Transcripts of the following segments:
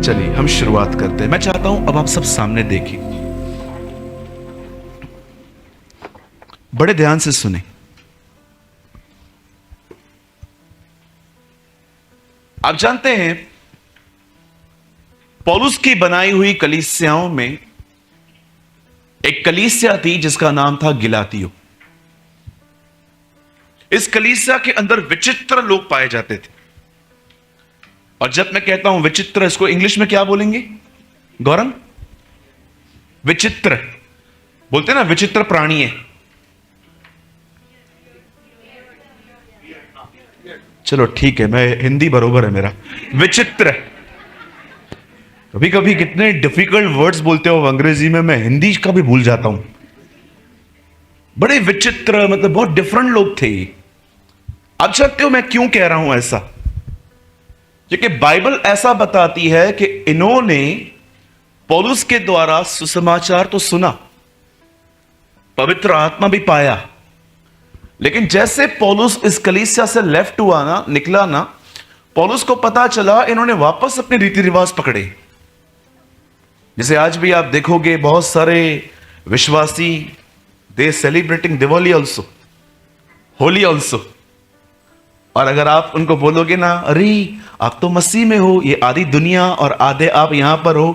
चलिए हम शुरुआत करते हैं। मैं चाहता हूं अब आप सब सामने देखिए, बड़े ध्यान से सुने। आप जानते हैं पौलुस की बनाई हुई कलीसियाओं में एक कलीसिया थी जिसका नाम था गिलातियो। इस कलीसिया के अंदर विचित्र लोग पाए जाते थे। और जब मैं कहता हूं विचित्र, इसको इंग्लिश में क्या बोलेंगे गौरव? विचित्र बोलते हैं ना, विचित्र प्राणी है। चलो ठीक है, मैं हिंदी बरोबर है मेरा। विचित्र, कभी कभी कितने डिफिकल्ट वर्ड्स बोलते हो अंग्रेजी में, मैं हिंदी का भी भूल जाता हूं। बड़े विचित्र, मतलब बहुत डिफरेंट लोग थे। आप जानते हो मैं क्यों कह रहा हूं ऐसा? क्योंकि बाइबल ऐसा बताती है कि इन्होंने पौलुस के द्वारा सुसमाचार तो सुना, पवित्र आत्मा भी पाया, लेकिन जैसे पौलुस इस कलीसिया से लेफ्ट हुआ ना, निकला ना, पौलुस को पता चला इन्होंने वापस अपने रीति रिवाज पकड़े। जैसे आज भी आप देखोगे बहुत सारे विश्वासी, they celebrating Diwali also, Holi also. और अगर आप उनको बोलोगे ना, अरे आप तो मसीह में हो, ये आधी दुनिया और आधे आप यहां पर हो,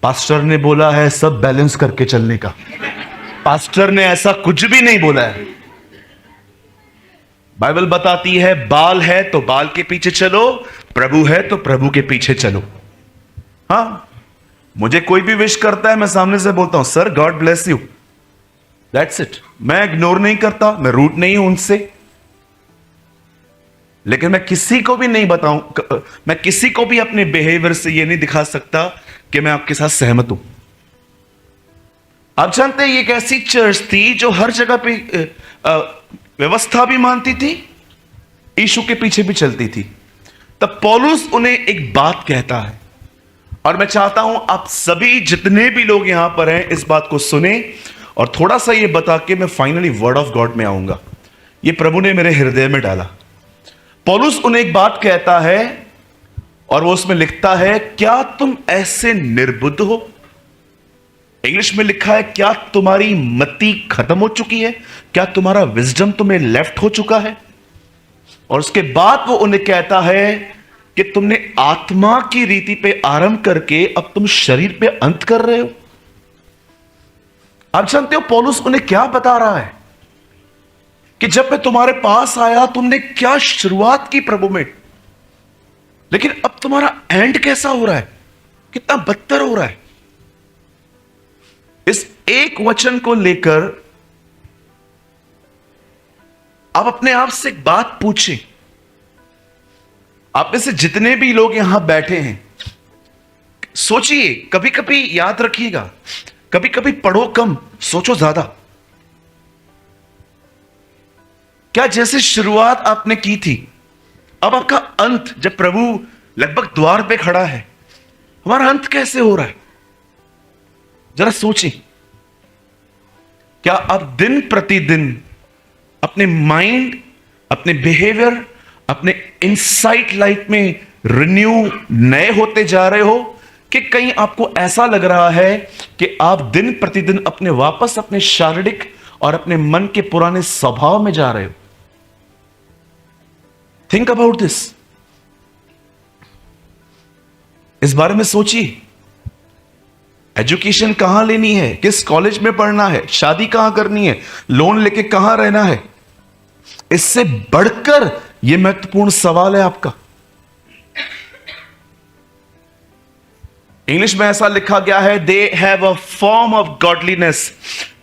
पास्टर ने बोला है सब बैलेंस करके चलने का। पास्टर ने ऐसा कुछ भी नहीं बोला है। बाइबल बताती है बाल है तो बाल के पीछे चलो, प्रभु है तो प्रभु के पीछे चलो। हां, मुझे कोई भी विश करता है, मैं सामने से बोलता हूं sir God bless you, that's it. मैं इग्नोर नहीं करता, मैं रूट नहीं हूं उनसे। लेकिन मैं किसी को भी नहीं बताऊं, मैं किसी को भी अपने बिहेवियर से यह नहीं दिखा सकता कि मैं आपके साथ सहमत हूं। आप जानते हैं ये एक ऐसी चर्च थी जो हर जगह पे व्यवस्था भी मानती थी, यीशु के पीछे भी चलती थी। तब पौलुस उन्हें एक बात कहता है, और मैं चाहता हूं आप सभी जितने भी लोग यहां पर हैं इस बात को सुने, और थोड़ा सा ये बता के मैं फाइनली वर्ड ऑफ गॉड में आऊंगा। ये प्रभु ने मेरे हृदय में डाला। पौलुस उन्हें एक बात कहता है और वो उसमें लिखता है, क्या तुम ऐसे निर्बुद्ध हो? इंग्लिश में लिखा है, क्या तुम्हारी मति खत्म हो चुकी है? क्या तुम्हारा विजडम तुम्हें लेफ्ट हो चुका है? और उसके बाद वो उन्हें कहता है कि तुमने आत्मा की रीति पे आरंभ करके अब तुम शरीर पे अंत कर रहे हो। आप जानते हो पौलुस उन्हें क्या बता रहा है कि जब मैं तुम्हारे पास आया तुमने क्या शुरुआत की प्रभु में, लेकिन अब तुम्हारा एंड कैसा हो रहा है, कितना बदतर हो रहा है। इस एक वचन को लेकर आप अपने आप से एक बात पूछें। आप में से जितने भी लोग यहां बैठे हैं, सोचिए, कभी कभी याद रखिएगा, कभी कभी पढ़ो कम, सोचो ज्यादा। क्या जैसे शुरुआत आपने की थी, अब आपका अंत, जब प्रभु लगभग द्वार पे खड़ा है, हमारा अंत कैसे हो रहा है? जरा सोचिए। क्या आप दिन प्रतिदिन अपने माइंड, अपने बिहेवियर, अपने इनसाइट लाइफ में रिन्यू नए होते जा रहे हो, कि कहीं आपको ऐसा लग रहा है कि आप दिन प्रतिदिन अपने वापस अपने शारीरिक और अपने मन के पुराने स्वभाव में जा रहे हो? Think about this. इस बारे में सोचिए। एजुकेशन कहां लेनी है, किस कॉलेज में पढ़ना है, शादी कहां करनी है, लोन लेके कहां रहना है, इससे बढ़कर यह महत्वपूर्ण सवाल है आपका। इंग्लिश में ऐसा लिखा गया है, they have a form of godliness.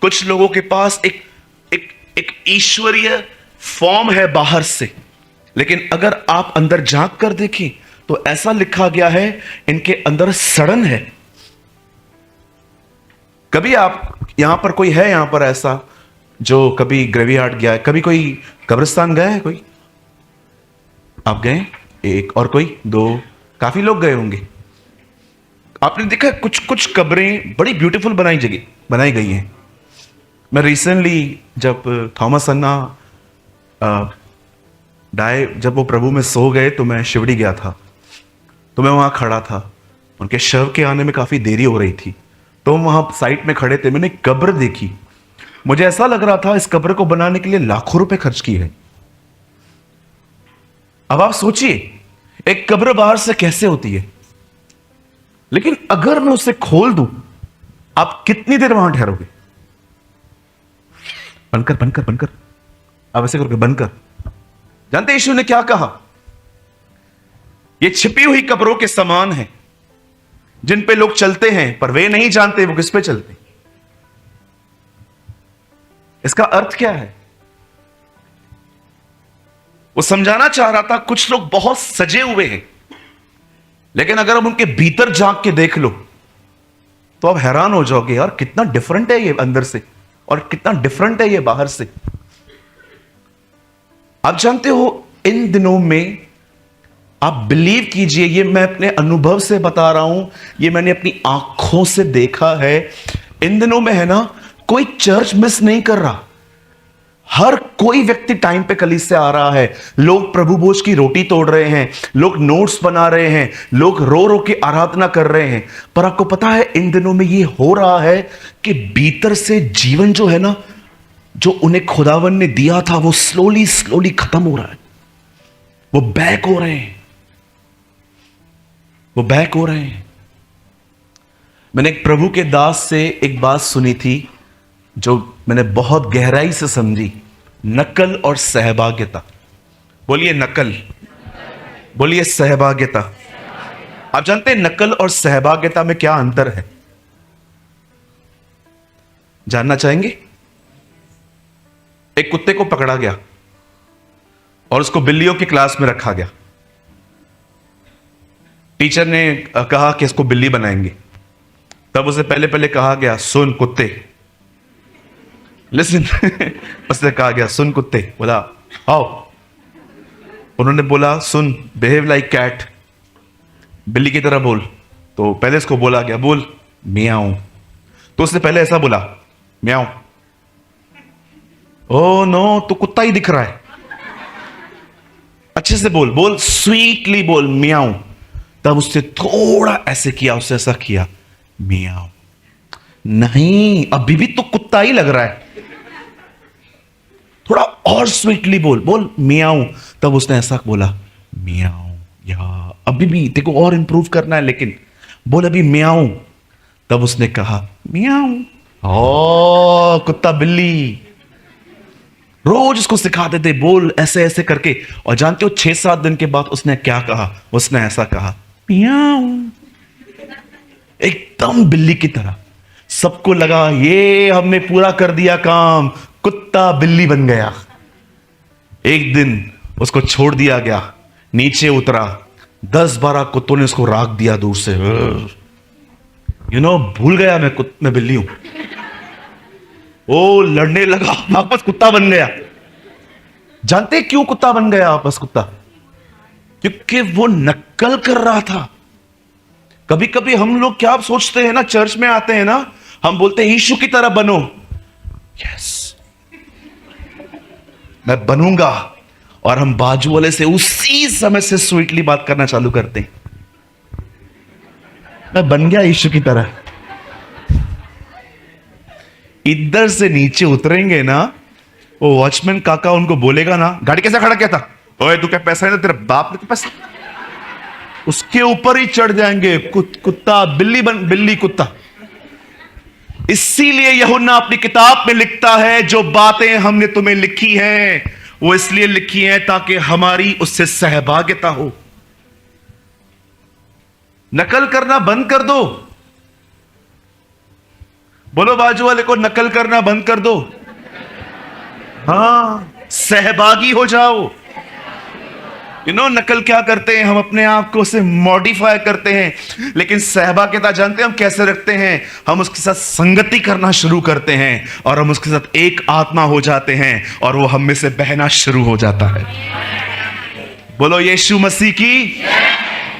कुछ लोगों के पास एक ईश्वरीय फॉर्म है बाहर से, लेकिन अगर आप अंदर झांक कर देखें तो ऐसा लिखा गया है, इनके अंदर सड़न है। कभी आप यहां पर कोई है, यहां पर ऐसा जो कभी ग्रेवयार्ड गया है, कभी कोई कब्रिस्तान गया है? कोई आप गए? एक और कोई, दो, काफी लोग गए होंगे। आपने देखा कुछ कुछ कब्रें बड़ी ब्यूटीफुल बनाई गई हैं। मैं रिसेंटली जब थॉमस अन्ना जब वो प्रभु में सो गए तो मैं शिवड़ी गया था। तो मैं वहां खड़ा था, उनके शव के आने में काफी देरी हो रही थी, तो हम वहां साइड में खड़े थे। मैंने एक कब्र देखी, मुझे ऐसा लग रहा था इस कब्र को बनाने के लिए लाखों रुपए खर्च किए हैं। अब आप सोचिए एक कब्र बाहर से कैसे होती है, लेकिन अगर मैं उसे खोल दूं, आप कितनी देर वहां ठहरोगे? बनकर बनकर बनकर, अब ऐसे करके बनकर। जानते यीशु ने क्या कहा? ये छिपी हुई कब्रों के समान है जिन पे लोग चलते हैं पर वे नहीं जानते वो किस पे चलते। इसका अर्थ क्या है? वो समझाना चाह रहा था कुछ लोग बहुत सजे हुए हैं, लेकिन अगर हम उनके भीतर झांक के देख लो तो आप हैरान हो जाओगे, यार कितना डिफरेंट है ये अंदर से और कितना डिफरेंट है ये बाहर से। आप जानते हो इन दिनों में, आप बिलीव कीजिए, ये मैं अपने अनुभव से बता रहा हूं, ये मैंने अपनी आंखों से देखा है। इन दिनों में है ना, कोई चर्च मिस नहीं कर रहा, हर कोई व्यक्ति टाइम पे कलीसिया से आ रहा है। लोग प्रभु भोज की रोटी तोड़ रहे हैं, लोग नोट्स बना रहे हैं, लोग रो रो के आराधना कर रहे हैं। पर आपको पता है इन दिनों में ये हो रहा है कि भीतर से जीवन जो है ना, जो उन्हें खुदावन ने दिया था, वो स्लोली स्लोली खत्म हो रहा है। वो बैक हो रहे हैं, वो बैक हो रहे हैं। मैंने एक प्रभु के दास से एक बात सुनी थी जो मैंने बहुत गहराई से समझी। नकल और सहभागिता। बोलिए नकल, बोलिए सहभागिता। आप जानते हैं नकल और सहभागिता में क्या अंतर है? जानना चाहेंगे? एक कुत्ते को पकड़ा गया और उसको बिल्लियों की क्लास में रखा गया। टीचर ने कहा कि इसको बिल्ली बनाएंगे। तब उसे पहले पहले कहा गया, सुन कुत्ते, लिसन। उसने कहा गया, सुन कुत्ते। बोला आओ। उन्होंने बोला, सुन, बिहेव लाइक कैट, बिल्ली की तरह बोल। तो पहले इसको बोला गया, बोल मियाऊं। तो उसने पहले ऐसा बोला, मियाऊं। ओ नो, तो कुत्ता ही दिख रहा है, अच्छे से बोल, बोल स्वीटली बोल, मियाऊं। तब उसने थोड़ा ऐसे किया, उसने ऐसा किया, मियाऊं। नहीं, अभी भी तो कुत्ता ही लग रहा है, थोड़ा और स्वीटली बोल, बोल मियाऊं। तब उसने ऐसा बोला, मियाऊं। या अभी भी देखो और इंप्रूव करना है, लेकिन बोल अभी मियाऊं। तब उसने कहा मियाऊं। ओ कुत्ता बिल्ली, रोज उसको सिखाते थे बोल ऐसे ऐसे करके। और जानते हो 6-7 दिन के बाद उसने क्या कहा? उसने ऐसा कहा, मियाऊं, एकदम बिल्ली की तरह। सबको लगा ये हमने पूरा कर दिया काम, कुत्ता बिल्ली बन गया। एक दिन उसको छोड़ दिया गया, नीचे उतरा, 10-12 कुत्तों ने उसको राख दिया दूर से। भूल गया मैं बिल्ली हूं। ओ लड़ने लगा, वापस कुत्ता बन गया। जानते क्यों कुत्ता बन गया वापस कुत्ता? क्योंकि वो नकल कर रहा था। कभी कभी हम लोग क्या सोचते हैं ना, चर्च में आते हैं ना, हम बोलते हैं यीशु की तरह बनो। यस, मैं बनूंगा, और हम बाजू वाले से उसी समय से स्वीटली बात करना चालू करते हैं, मैं बन गया यीशु की तरह। इधर से नीचे उतरेंगे ना, वो वॉचमैन काका उनको बोलेगा ना, गाड़ी कैसे खड़ा किया था? ओए तू क्या पैसा है? तेरे बाप ने तो पैसा। उसके ऊपर ही चढ़ जाएंगे, कुत्ता बिल्ली कुत्ता। इसीलिए यूहन्ना अपनी किताब में लिखता है, जो बातें हमने तुम्हें लिखी हैं वो इसलिए लिखी हैं ताकि हमारी उससे सहभागिता हो। नकल करना बंद कर दो। बोलो बाजू वाले को, नकल करना बंद कर दो। हाँ, सहभागी हो जाओ। नकल क्या करते हैं? हम अपने आप को उसे मॉडिफाई करते हैं, लेकिन सहभागिता जानते हैं हम कैसे रखते हैं? हम उसके साथ संगति करना शुरू करते हैं और हम उसके साथ एक आत्मा हो जाते हैं और वो हम में से बहना शुरू हो जाता है। बोलो यीशु मसीह की।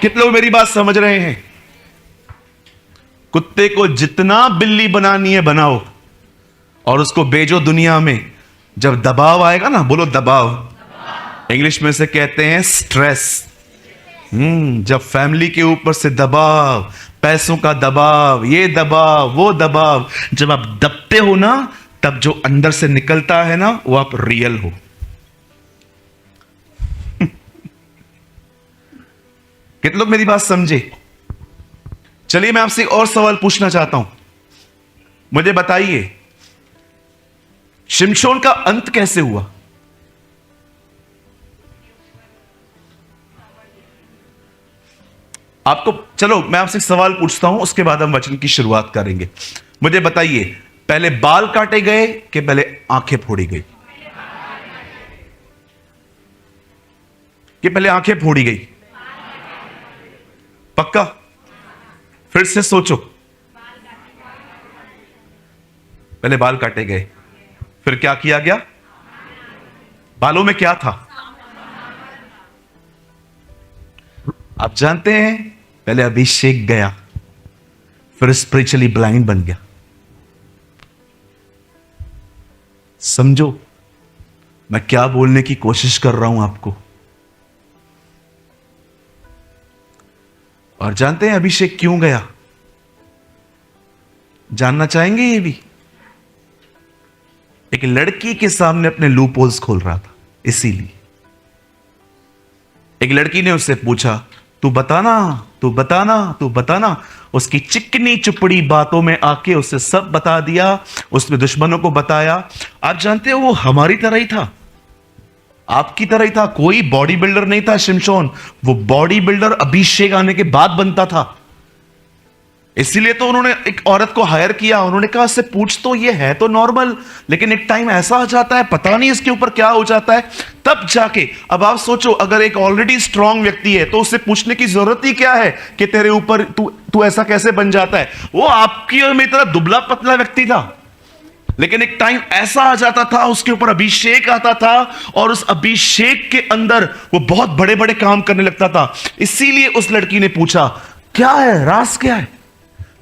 कितने लोग मेरी बात समझ रहे हैं? कुत्ते को जितना बिल्ली बनानी है बनाओ और उसको भेजो दुनिया में। जब दबाव आएगा ना, बोलो दबाव, इंग्लिश में से कहते हैं स्ट्रेस, जब फैमिली के ऊपर से दबाव, पैसों का दबाव, ये दबाव, वो दबाव, जब आप दबते हो ना, तब जो अंदर से निकलता है ना, वो आप रियल हो। कितने लोग मेरी बात समझे? चलिए मैं आपसे एक और सवाल पूछना चाहता हूं। मुझे बताइए, शिमशोन का अंत कैसे हुआ? आपको, चलो मैं आपसे एक सवाल पूछता हूं, उसके बाद हम वचन की शुरुआत करेंगे। मुझे बताइए, पहले बाल काटे गए कि पहले आंखें फोड़ी गई? कि पहले आंखें फोड़ी गई? पक्का? फिर से सोचो। पहले बाल काटे गए, फिर क्या किया गया? बालों में क्या था? आप जानते हैं, पहले अभिषेक गया, फिर स्पिरिचुअली ब्लाइंड बन गया। समझो मैं क्या बोलने की कोशिश कर रहा हूं आपको। और जानते हैं अभिषेक क्यों गया? जानना चाहेंगे? ये भी एक लड़की के सामने अपने लूप होल्स खोल रहा था, इसीलिए। एक लड़की ने उससे पूछा, तू बताना, तू बताना, तू बताना। उसकी चिकनी चुपड़ी बातों में आके उससे सब बता दिया, उसने दुश्मनों को बताया। आप जानते हो वो हमारी तरह ही था, आपकी तरह ही था। कोई बॉडी बिल्डर नहीं था शिमशोन, वो बॉडी बिल्डर अभिषेक आने के बाद बनता था। इसीलिए तो उन्होंने एक औरत को हायर किया। उन्होंने कहा इससे पूछ, तो ये है तो नॉर्मल, लेकिन एक टाइम ऐसा आ जाता है, पता नहीं इसके ऊपर क्या हो जाता है, तब जाके। अब आप सोचो, अगर एक ऑलरेडी स्ट्रांग व्यक्ति है तो उससे पूछने की जरूरत ही क्या है कि तेरे ऊपर तू ऐसा कैसे बन जाता है? वो आपकी और मेरी तरह दुबला पतला व्यक्ति था, लेकिन एक टाइम ऐसा आ जाता था, उसके ऊपर अभिषेक आता था, और उस अभिषेक के अंदर वो बहुत बड़े बड़े काम करने लगता था। इसीलिए उस लड़की ने पूछा, क्या है राज, क्या है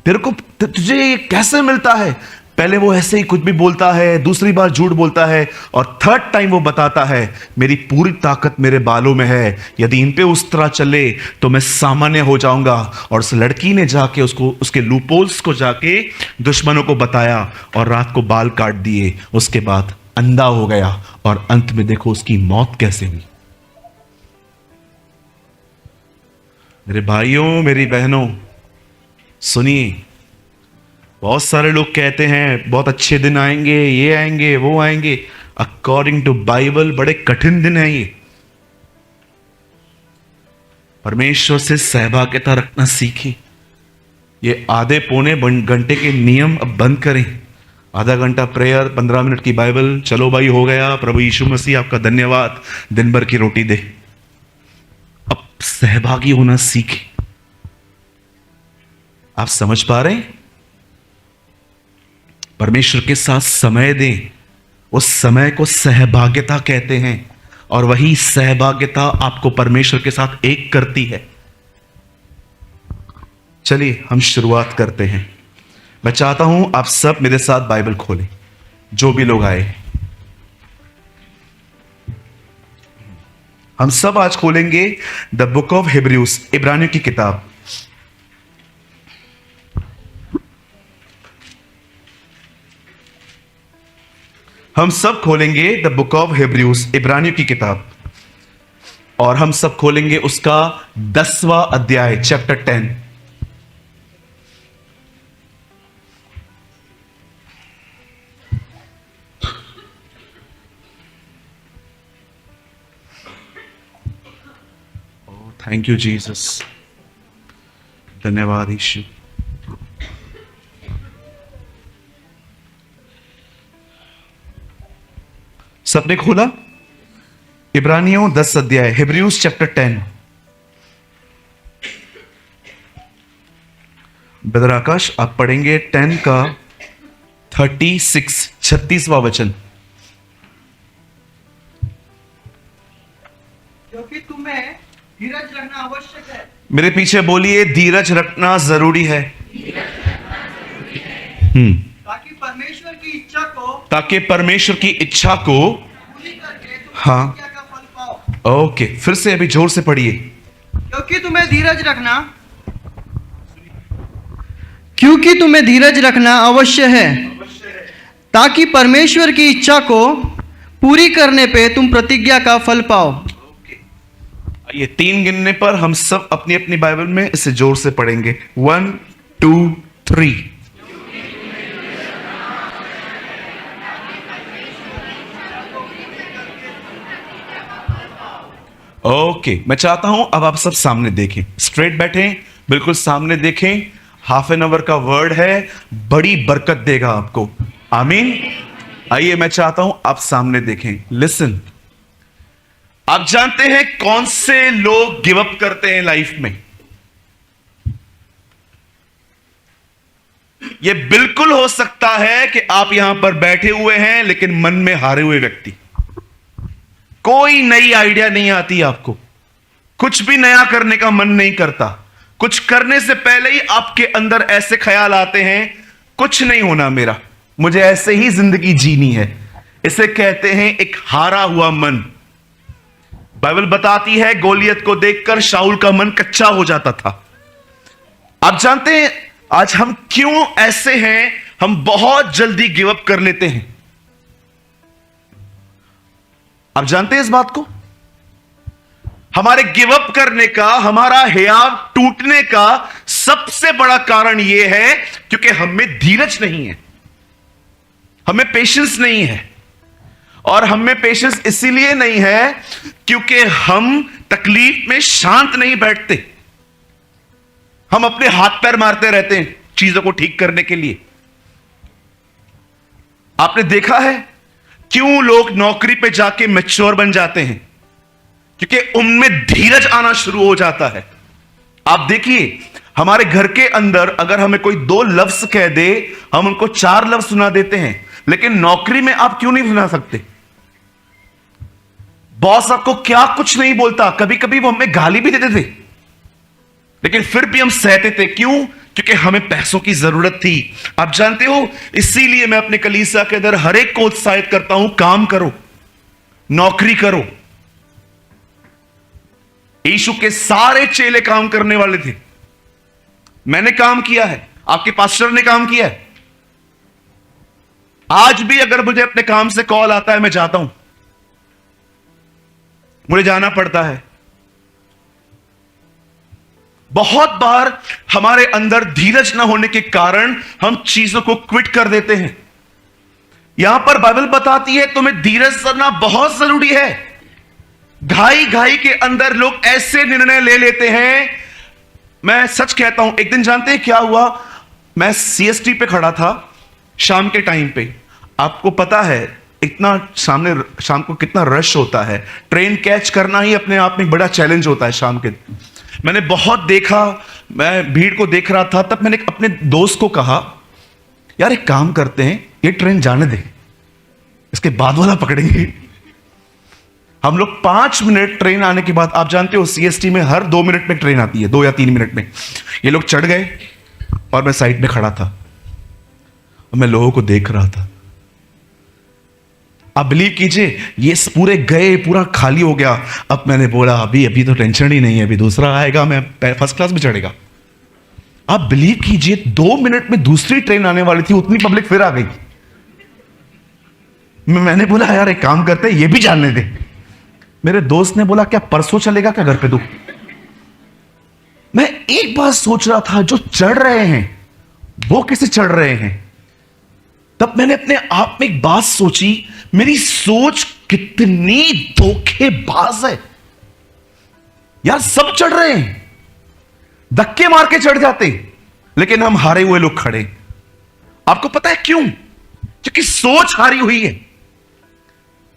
तेरे को, तुझे ये कैसे मिलता है? पहले वो ऐसे ही कुछ भी बोलता है, दूसरी बार झूठ बोलता है, और थर्ड टाइम वो बताता है, मेरी पूरी ताकत मेरे बालों में है, यदि इन पे उस तरह चले तो मैं सामान्य हो जाऊंगा। और उस लड़की ने जाके उसको, उसके लूपोल्स को जाके दुश्मनों को बताया, और रात को बाल काट दिए। उसके बाद अंधा हो गया, और अंत में देखो उसकी मौत कैसे हुई। मेरे भाइयों, मेरी बहनों, सुनिए, बहुत सारे लोग कहते हैं बहुत अच्छे दिन आएंगे, ये आएंगे, वो आएंगे। अकॉर्डिंग टू बाइबल बड़े कठिन दिन है ये। परमेश्वर से सहभागिता रखना सीखिए। ये आधे पौने घंटे के नियम अब बंद करें। आधा घंटा प्रेयर, 15 मिनट की बाइबल, चलो भाई हो गया, प्रभु यीशु मसीह आपका धन्यवाद, दिन भर की रोटी दे। अब सहभागी होना सीखें। आप समझ पा रहे हैं? परमेश्वर के साथ समय दें। उस समय को सहभागिता कहते हैं, और वही सहभागिता आपको परमेश्वर के साथ एक करती है। चलिए हम शुरुआत करते हैं। मैं चाहता हूं आप सब मेरे साथ बाइबल खोलें, जो भी लोग आए। हम सब आज खोलेंगे द बुक ऑफ हिब्रूज, इब्रानियों की किताब। हम सब खोलेंगे द बुक ऑफ हिब्रूज, इब्रानियों की किताब, और हम सब खोलेंगे उसका 10वां अध्याय, चैप्टर 10। थैंक यू जीसस, धन्यवाद यीशु। सबने खोला? इब्रानियों 10 अध्याय, हिब्रूज चैप्टर 10। ब्रदर आकाश आप पढ़ेंगे 10 का 36वां वचन। क्योंकि तुम्हें धीरज रखना आवश्यक है। मेरे पीछे बोलिए, धीरज रखना जरूरी है। ताकि परमेश्वर की इच्छा को, ताकि परमेश्वर की इच्छा को पूरी करके तुम हाँ। आज्ञा का फल पाओ। ओके, फिर से अभी जोर से पढ़िए। क्योंकि तुम्हें धीरज रखना अवश्य है, ताकि परमेश्वर की इच्छा को पूरी करने पे तुम प्रतिज्ञा का फल पाओ। ये 3 गिनने पर हम सब अपनी अपनी बाइबल में इसे जोर से पढ़ेंगे। 1 2 3। ओके, मैं चाहता हूं अब आप सब सामने देखें, स्ट्रेट बैठें, बिल्कुल सामने देखें। हाफ एन आवर का वर्ड है, बड़ी बरकत देगा आपको। आमीन। आइए, मैं चाहता हूं आप सामने देखें। लिसन, आप जानते हैं कौन से लोग गिव अप करते हैं लाइफ में? यह बिल्कुल हो सकता है कि आप यहां पर बैठे हुए हैं लेकिन मन में हारे हुए व्यक्ति, कोई नई आइडिया नहीं आती आपको, कुछ भी नया करने का मन नहीं करता, कुछ करने से पहले ही आपके अंदर ऐसे ख्याल आते हैं, कुछ नहीं होना मेरा, मुझे ऐसे ही जिंदगी जीनी है। इसे कहते हैं एक हारा हुआ मन। बाइबल बताती है गोलियत को देखकर शाऊल का मन कच्चा हो जाता था। आप जानते हैं आज हम क्यों ऐसे हैं? हम बहुत जल्दी गिव अप कर लेते हैं। आप जानते हैं इस बात को? हमारे गिव अप करने का, हमारा हियाव टूटने का सबसे बड़ा कारण यह है क्योंकि हमें धीरज नहीं है, हमें पेशेंस नहीं है। और हमें पेशेंस इसीलिए नहीं है क्योंकि हम तकलीफ में शांत नहीं बैठते, हम अपने हाथ पैर मारते रहते हैं चीजों को ठीक करने के लिए। आपने देखा है क्यों लोग नौकरी पे जाके मैच्योर बन जाते हैं? क्योंकि उनमें धीरज आना शुरू हो जाता है। आप देखिए, हमारे घर के अंदर अगर हमें कोई 2 लफ्ज कह दे, हम उनको 4 लफ्ज सुना देते हैं, लेकिन नौकरी में आप क्यों नहीं सुना सकते? बॉस आपको क्या कुछ नहीं बोलता, कभी कभी वो हमें गाली भी देते थे, लेकिन फिर भी हम सहते थे। क्यों? क्योंकि हमें पैसों की जरूरत थी। आप जानते हो, इसीलिए मैं अपने कलीसिया के अंदर हर एक को उत्साहित करता हूं, काम करो, नौकरी करो। यीशु के सारे चेले काम करने वाले थे। मैंने काम किया है, आपके पास्टर ने काम किया है। आज भी अगर मुझे अपने काम से कॉल आता है, मैं जाता हूं, मुझे जाना पड़ता है। बहुत बार हमारे अंदर धीरज न होने के कारण हम चीजों को क्विट कर देते हैं। यहां पर बाइबल बताती है तुम्हें धीरज करना बहुत जरूरी है। घाई घाई के अंदर लोग ऐसे निर्णय ले लेते हैं। मैं सच कहता हूं, एक दिन जानते हैं क्या हुआ? मैं सीएसटी पे खड़ा था शाम के टाइम पे। आपको पता है इतना सामने शाम को कितना रश होता है, ट्रेन कैच करना ही अपने आप में बड़ा चैलेंज होता है शाम के। मैंने बहुत देखा, मैं भीड़ को देख रहा था, तब मैंने अपने दोस्त को कहा, यार एक काम करते हैं, ये ट्रेन जाने दे, इसके बाद वाला पकड़ेंगे। हम लोग 5 मिनट ट्रेन आने के बाद, आप जानते हो सीएसटी में हर 2 मिनट में ट्रेन आती है, 2 या 3 मिनट में। ये लोग चढ़ गए और मैं साइड में खड़ा था और मैं लोगों को देख रहा था। आप बिलीव कीजिए, ये पूरे गए, पूरा खाली हो गया। अब मैंने बोला अभी तो टेंशन ही नहीं है, अभी दूसरा आएगा, मैं फर्स्ट क्लास में चढ़ेगा। आप बिलीव कीजिए 2 मिनट में दूसरी ट्रेन आने वाली थी, उतनी पब्लिक फिर आ गई। मैंने बोला यार एक काम करते हैं, ये भी जानने दे। मेरे दोस्त ने बोला क्या परसों चलेगा क्या घर पे तू? मैं एक बार सोच रहा था, जो चढ़ रहे हैं वो कैसे चढ़ रहे हैं? तब मैंने अपने आप में एक बात सोची, मेरी सोच कितनी धोखेबाज है यार। सब चढ़ रहे हैं, धक्के मार के चढ़ जाते, लेकिन हम हारे हुए लोग खड़े। आपको पता है क्यों? क्योंकि सोच हारी हुई है।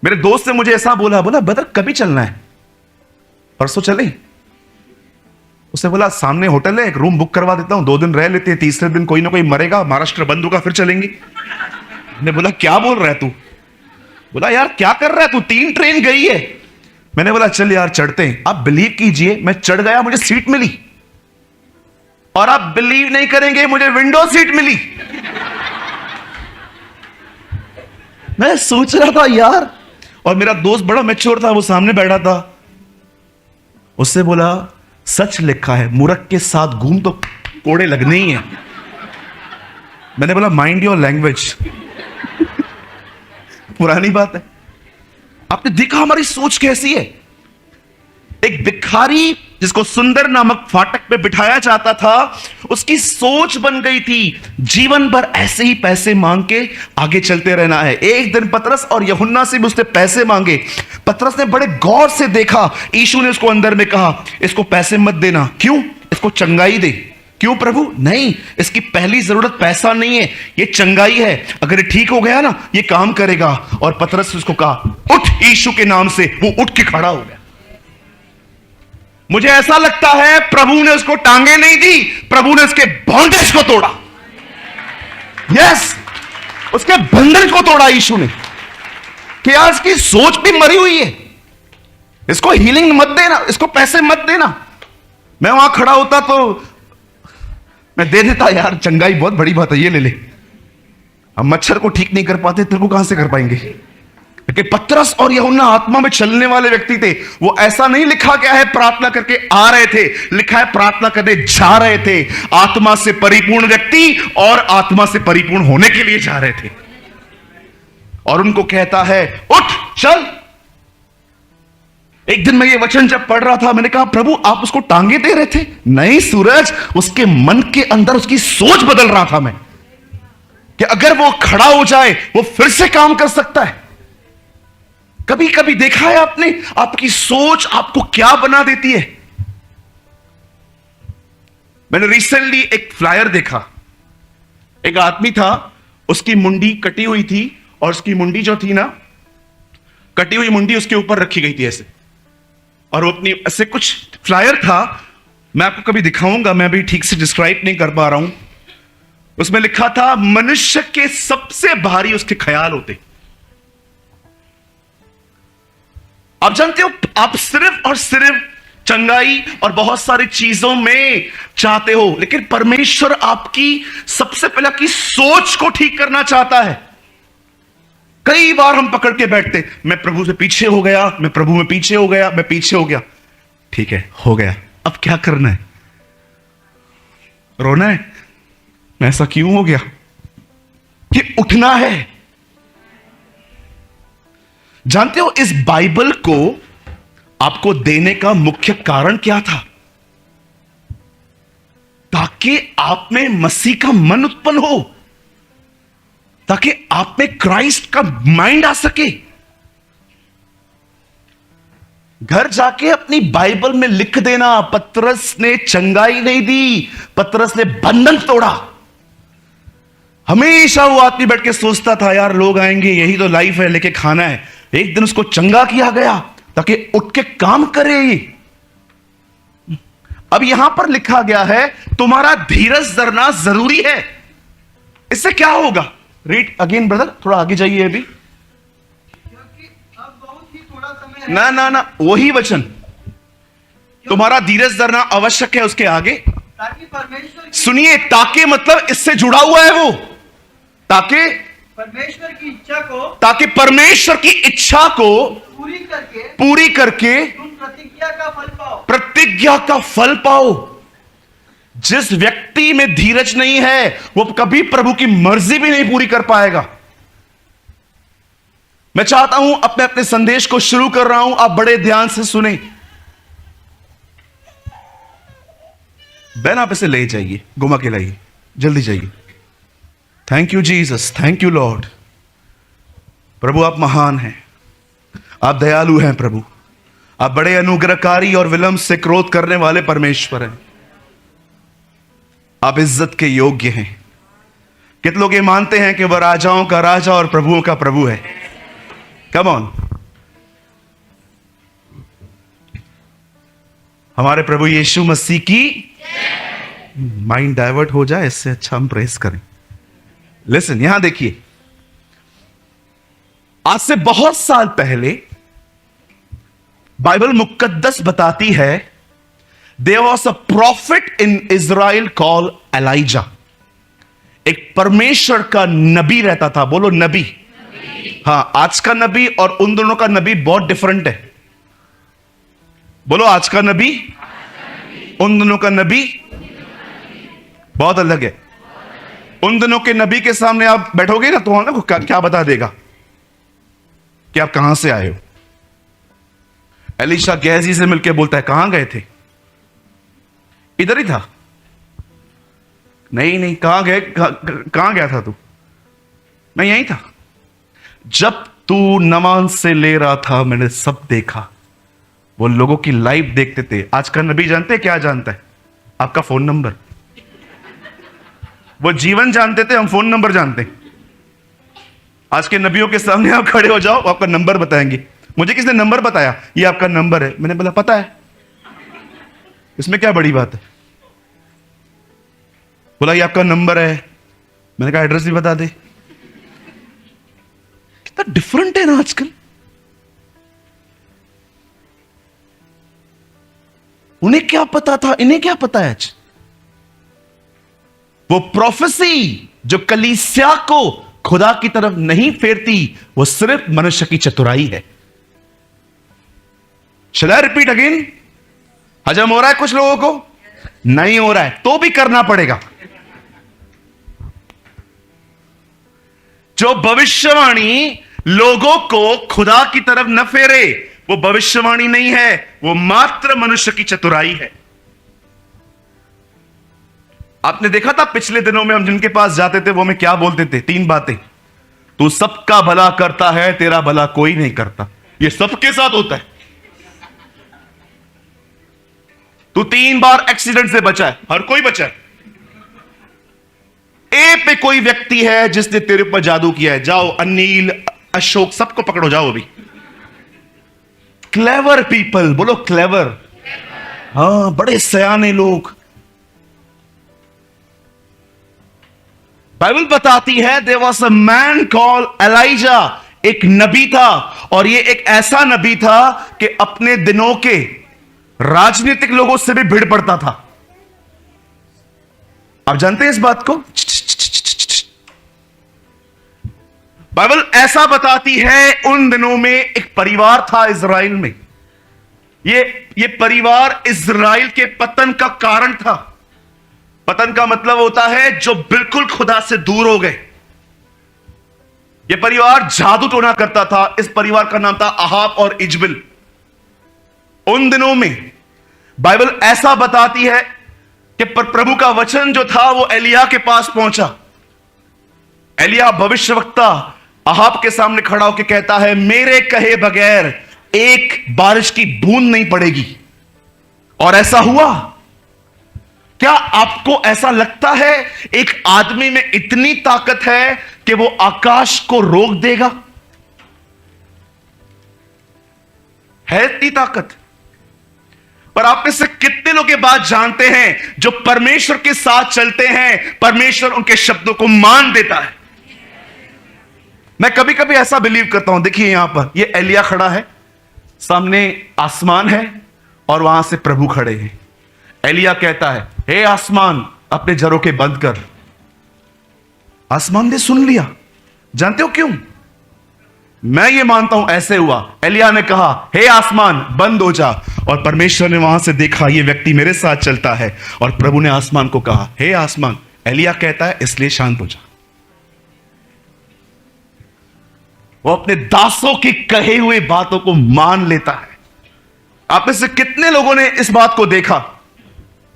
मेरे दोस्त ने मुझे ऐसा बोला ब्रदर कभी चलना है? परसों चले। उसने बोला सामने होटल है, एक रूम बुक करवा देता हूं, 2 दिन रह लेते हैं, तीसरे दिन कोई ना कोई मरेगा, महाराष्ट्र बंद होगा, फिर चलेंगे। मैंने बोला क्या बोल रहा है तू? बोला यार क्या कर रहा है तू, 3 ट्रेन गई है। मैंने बोला चल यार चढ़ते हैं। आप बिलीव कीजिए, मैं चढ़ गया, मुझे सीट मिली, और आप बिलीव नहीं करेंगे मुझे विंडो सीट मिली। मैं सोच रहा था यार, और मेरा दोस्त बड़ा मैच्योर था, वो सामने बैठा था। उससे बोला सच लिखा है, मूर्ख के साथ घूम तो कोड़े लगने ही है। मैंने बोला माइंड योर लैंग्वेज। पुरानी बात है। आपने देखा हमारी सोच कैसी है। एक भिखारी जिसको सुंदर नामक फाटक पे बिठाया जाता था, उसकी सोच बन गई थी जीवन भर ऐसे ही पैसे मांग के आगे चलते रहना है। एक दिन पतरस और यूहन्ना से भी उसने पैसे मांगे। पतरस ने बड़े गौर से देखा। यीशु ने उसको अंदर में कहा, इसको पैसे मत देना। क्यों? इसको चंगाई दे। क्यों प्रभु? नहीं, इसकी पहली जरूरत पैसा नहीं है, ये चंगाई है। अगर ये ठीक हो गया ना, ये काम करेगा। और पतरस ने उसको कहा, उठ यीशु के नाम से। वो उठ के खड़ा हो गया। मुझे ऐसा लगता है प्रभु ने उसको टांगे नहीं दी, प्रभु ने उसके बॉन्डेज को तोड़ा। यस, उसके बंधन को तोड़ा यीशु ने। कि आज इसकी सोच भी मरी हुई है। इसको हीलिंग मत देना, इसको पैसे मत देना। मैं वहां खड़ा होता तो मैं दे देता, यार चंगाई बहुत बड़ी बात है, ये ले ले। हम मच्छर को ठीक नहीं कर पाते, तेरे को कहां से कर पाएंगे? लेकिन पतरस और यूहन्ना आत्मा में चलने वाले व्यक्ति थे। वो ऐसा नहीं लिखा गया है प्रार्थना करके आ रहे थे, लिखा है प्रार्थना करने जा रहे थे। आत्मा से परिपूर्ण व्यक्ति और आत्मा से परिपूर्ण होने के लिए जा रहे थे। और उनको कहता है, उठ चल। एक दिन मैं ये वचन जब पढ़ रहा था, मैंने कहा प्रभु आप उसको टांगे दे रहे थे? नहीं सूरज, उसके मन के अंदर उसकी सोच बदल रहा था मैं, कि अगर वो खड़ा हो जाए वो फिर से काम कर सकता है। कभी कभी देखा है आपने, आपकी सोच आपको क्या बना देती है। मैंने रिसेंटली एक फ्लायर देखा। एक आदमी था, उसकी मुंडी कटी हुई थी, और उसकी मुंडी जो थी ना, कटी हुई मुंडी उसके ऊपर रखी गई थी ऐसे। और वो अपनी ऐसे कुछ फ्लायर था, मैं आपको कभी दिखाऊंगा, मैं भी ठीक से डिस्क्राइब नहीं कर पा रहा हूं। उसमें लिखा था, मनुष्य के सबसे भारी उसके ख्याल होते। आप जानते हो, आप सिर्फ और सिर्फ चंगाई और बहुत सारी चीजों में चाहते हो, लेकिन परमेश्वर आपकी सबसे पहले आपकी सोच को ठीक करना चाहता है। कई बार हम पकड़ के बैठते, मैं प्रभु से पीछे हो गया, मैं प्रभु में पीछे हो गया, मैं पीछे हो गया। ठीक है, हो गया, अब क्या करना है? रोना है? ऐसा क्यों हो गया? कि उठना है। जानते हो इस बाइबल को आपको देने का मुख्य कारण क्या था? ताकि आप में मसीह का मन उत्पन्न हो, ताकि आप में क्राइस्ट का माइंड आ सके। घर जाके अपनी बाइबल में लिख देना, पतरस ने चंगाई नहीं दी, पतरस ने बंधन तोड़ा। हमेशा वो आदमी बैठ के सोचता था, यार लोग आएंगे, यही तो लाइफ है, लेके खाना है। एक दिन उसको चंगा किया गया ताकि उठ के काम करे। अब यहां पर लिखा गया है, तुम्हारा धीरज धरना जरूरी है। इससे क्या होगा? रीड अगेन ब्रदर, थोड़ा आगे जाइए अभी। क्योंकि अब बहुत ही थोड़ा समय है। ना ना ना, वही वचन, तुम्हारा धीरज धरना आवश्यक है। उसके आगे ताकि परमेश्वर सुनिए, ताकि मतलब इससे जुड़ा हुआ है वो, ताकि परमेश्वर की इच्छा को परमेश्वर की इच्छा को पूरी करके तुम प्रतिज्ञा का फल पाओ। प्रतिज्ञा का फल पाओ। जिस व्यक्ति में धीरज नहीं है, वो कभी प्रभु की मर्जी भी नहीं पूरी कर पाएगा। मैं चाहता हूं, अपने अपने संदेश को शुरू कर रहा हूं, आप बड़े ध्यान से सुने। बहन आप इसे ले जाइए, घुमा के लाइए, जल्दी जाइए। Thank you Jesus, thank you Lord. प्रभु आप महान हैं, आप दयालु हैं प्रभु, आप बड़े अनुग्रहकारी और विलंब से क्रोध करने वाले परमेश्वर हैं। आप इज्जत के योग्य हैं। कितने लोग ये मानते हैं कि वह राजाओं का राजा और प्रभुओं का प्रभु है? Come on. हमारे प्रभु यीशु मसीह की माइंड डाइवर्ट हो जाए, इससे अच्छा हम प्रेस करें। लिसन, यहां देखिए, आज से बहुत साल पहले बाइबल मुकद्दस बताती है, there was a prophet in Israel called Elijah. एक परमेश्वर का नबी रहता था। बोलो नबी। हां, आज का नबी और उन दोनों का नबी बहुत डिफरेंट है। बोलो आज का नबी उन दिनों का नबी बहुत अलग है। उन दिनों के नबी के सामने आप बैठोगे ना, तो ना क्या बता देगा कि आप कहां से आए हो। एलीशा गेहजी से मिलकर बोलता है, कहां गए थे? इधर ही था। नहीं नहीं, कहां गए, कहां गया था तू? मैं यहीं था। जब तू नमाज से ले रहा था, मैंने सब देखा। वो लोगों की लाइफ देखते थे। आज का नबी जानते हैं क्या जानता है? आपका फोन नंबर। वो जीवन जानते थे, हम फोन नंबर जानते हैं। आज के नबियों के सामने आप खड़े हो जाओ, आपका नंबर बताएंगे। मुझे किसने नंबर बताया? ये आपका नंबर है। मैंने बोला पता है, इसमें क्या बड़ी बात है? बोला ये आपका नंबर है। मैंने कहा एड्रेस भी बता दे। कितना डिफरेंट है ना आजकल। उन्हें क्या पता था, इन्हें क्या पता है आज? वो प्रोफेसी जो कलीसिया को खुदा की तरफ नहीं फेरती, वो सिर्फ मनुष्य की चतुराई है। शैल आई रिपीट अगेन? हजम हो रहा है कुछ लोगों को? नहीं हो रहा है तो भी करना पड़ेगा। जो भविष्यवाणी लोगों को खुदा की तरफ न फेरे, वो भविष्यवाणी नहीं है, वो मात्र मनुष्य की चतुराई है। आपने देखा था पिछले दिनों में हम जिनके पास जाते थे वो हमें क्या बोलते थे? 3 बातें। तू सबका भला करता है, तेरा भला कोई नहीं करता। ये सबके साथ होता है। तू 3 बार एक्सीडेंट से बचा है, हर कोई बचा है। ए पे कोई व्यक्ति है जिसने तेरे ऊपर जादू किया है। जाओ अनिल, अशोक, सबको पकड़ो, जाओ अभी। क्लेवर पीपल, बोलो क्लेवर। हाँ, बड़े सयाने लोग। बाइबल बताती है there was a man called Elijah. एक नबी था, और ये एक ऐसा नबी था कि अपने दिनों के राजनीतिक लोगों से भी भिड़ पड़ता था। आप जानते हैं इस बात को? बाइबल ऐसा बताती है उन दिनों में एक परिवार था इज़राइल में। ये परिवार इज़राइल के पतन का कारण था। पतन का मतलब होता है जो बिल्कुल खुदा से दूर हो गए। यह परिवार जादू टोना करता था। इस परिवार का नाम था अहाब और इजबिल। उन दिनों में बाइबल ऐसा बताती है कि प्रभु का वचन जो था वो एलिया के पास पहुंचा। एलिया भविष्यवक्ता अहाब के सामने खड़ा होकर कहता है, मेरे कहे बगैर एक बारिश की बूंद नहीं पड़ेगी। और ऐसा हुआ। क्या आपको ऐसा लगता है एक आदमी में इतनी ताकत है कि वो आकाश को रोक देगा? है इतनी ताकत? पर आप में से कितने लोग ये बात जानते हैं जो परमेश्वर के साथ चलते हैं, परमेश्वर उनके शब्दों को मान देता है? मैं कभी कभी ऐसा बिलीव करता हूं। देखिए यहां पर ये एलिया खड़ा है, सामने आसमान है और वहां से प्रभु खड़े हैं। एलिया कहता है, हे आसमान अपने झरोखे बंद कर। आसमान ने सुन लिया। जानते हो क्यों? मैं ये मानता हूं ऐसे हुआ। एलिया ने कहा, हे आसमान बंद हो जा, और परमेश्वर ने वहां से देखा ये व्यक्ति मेरे साथ चलता है, और प्रभु ने आसमान को कहा, हे आसमान। एलिया कहता है इसलिए शांत हो जा। वो अपने दासों की कहे हुए बातों को मान लेता है। आप में से कितने लोगों ने इस बात को देखा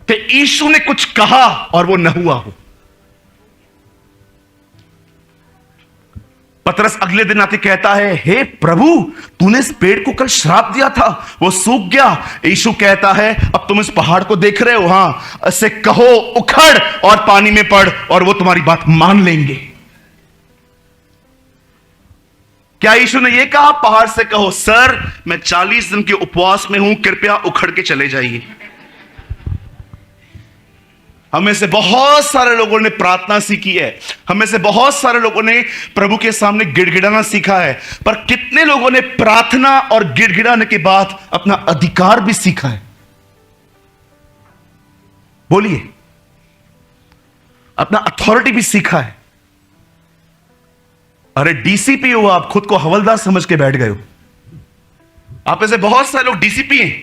कि यीशु ने कुछ कहा और वो न हुआ हो? पतरस अगले दिन आके कहता है, हे प्रभु तूने इस पेड़ को कल श्राप दिया था, वो सूख गया। यीशु कहता है, अब तुम इस पहाड़ को देख रहे हो, हां, इससे कहो उखड़ और पानी में पड़, और वो तुम्हारी बात मान लेंगे। क्या यीशु ने यह कहा पहाड़ से कहो, सर मैं 40 दिन के उपवास में हूं, कृपया उखड़ के चले जाइए? हमें से बहुत सारे लोगों ने प्रार्थना सीखी है, हमें से बहुत सारे लोगों ने प्रभु के सामने गिड़गिड़ाना सीखा है, पर कितने लोगों ने प्रार्थना और गिड़गिड़ाने के बाद अपना अधिकार भी सीखा है? बोलिए। अपना अथॉरिटी भी सीखा है। अरे डीसीपी हो आप, खुद को हवलदार समझ के बैठ गए हो। आप में से बहुत सारे लोग डीसीपी हैं,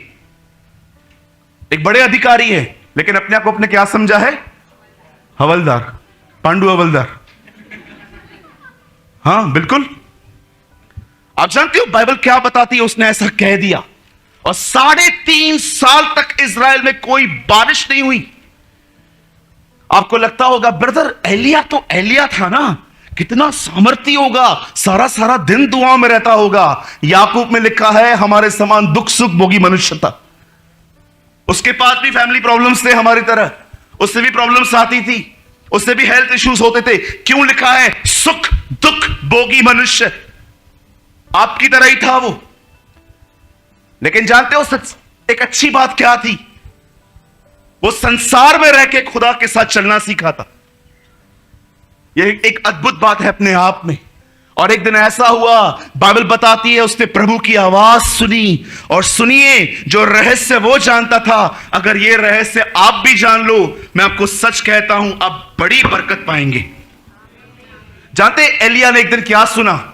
एक बड़े अधिकारी है, लेकिन अपने आप को अपने क्या समझा है? हवलदार, पांडु हवलदार। हाँ बिल्कुल। आप जानते हो बाइबल क्या बताती है? उसने ऐसा कह दिया और 3.5 साल तक इज़राइल में कोई बारिश नहीं हुई। आपको लगता होगा ब्रदर एलिया तो एलिया था ना, कितना सामर्थ्य होगा, सारा सारा दिन दुआओं में रहता होगा। याकूब में लिखा है हमारे समान दुख सुख भोगी मनुष्य था। उसके पास भी फैमिली प्रॉब्लम्स थे हमारी तरह, उससे भी प्रॉब्लम्स आती थी, उससे भी हेल्थ इश्यूज होते थे। क्यों लिखा है सुख दुख भोगी मनुष्य? आपकी तरह ही था वो। लेकिन जानते हो सच एक अच्छी बात क्या थी? वो संसार में रह के खुदा के साथ चलना सीखा था। यह एक अद्भुत बात है अपने आप में। और एक दिन ऐसा हुआ, बाइबल बताती है उसने प्रभु की आवाज सुनी। और सुनिए, जो रहस्य वो जानता था, अगर ये रहस्य आप भी जान लो, मैं आपको सच कहता हूं, आप बड़ी बरकत पाएंगे। जानते एलिया ने एक दिन क्या सुना?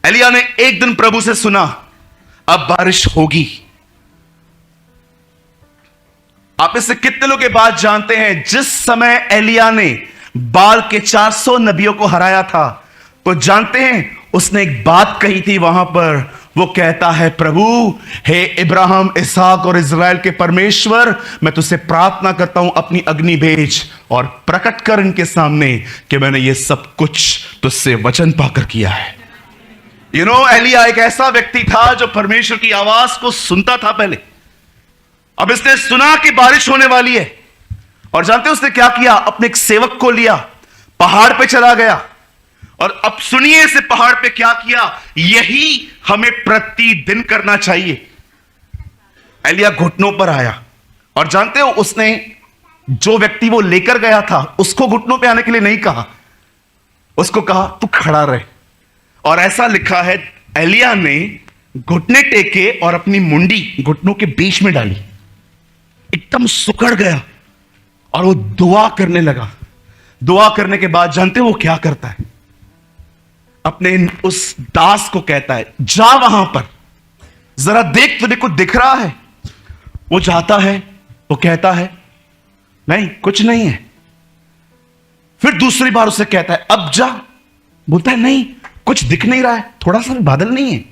एलिया ने एक दिन प्रभु से सुना अब बारिश होगी। आप इससे कितने लोग ये बात जानते हैं? जिस समय एलिया ने बाल के 400 नबियों को हराया था, तो जानते हैं उसने एक बात कही थी वहां पर। वो कहता है प्रभु, हे इब्राहिम इसहाक और इज़राइल के परमेश्वर, मैं तुझसे प्रार्थना करता हूं अपनी अग्नि भेज और प्रकट कर इनके सामने कि मैंने ये सब कुछ तुझसे वचन पाकर किया है। एलिया एक ऐसा व्यक्ति था जो परमेश्वर की आवाज को सुनता था पहले। अब इसने सुना कि बारिश होने वाली है, और जानते हैं उसने क्या किया? अपने एक सेवक को लिया, पहाड़ पे चला गया। और अब सुनिए इसे पहाड़ पे क्या किया? यही हमें प्रतिदिन करना चाहिए। एलिया घुटनों पर आया, और जानते हो उसने जो व्यक्ति वो लेकर गया था उसको घुटनों पे आने के लिए नहीं कहा, उसको कहा तू खड़ा रहे। और ऐसा लिखा है एलिया ने घुटने टेके और अपनी मुंडी घुटनों के बीच में डाली, एकदम सुकड़ गया और वो दुआ करने लगा। दुआ करने के बाद जानते हो वो क्या करता है? अपने उस दास को कहता है जा वहां पर, जरा देख तुझे कुछ दिख रहा है? वो जाता है, वो कहता है नहीं कुछ नहीं है। फिर दूसरी बार उसे कहता है अब जा, बोलता है नहीं कुछ दिख नहीं रहा है, थोड़ा सा भी बादल नहीं है,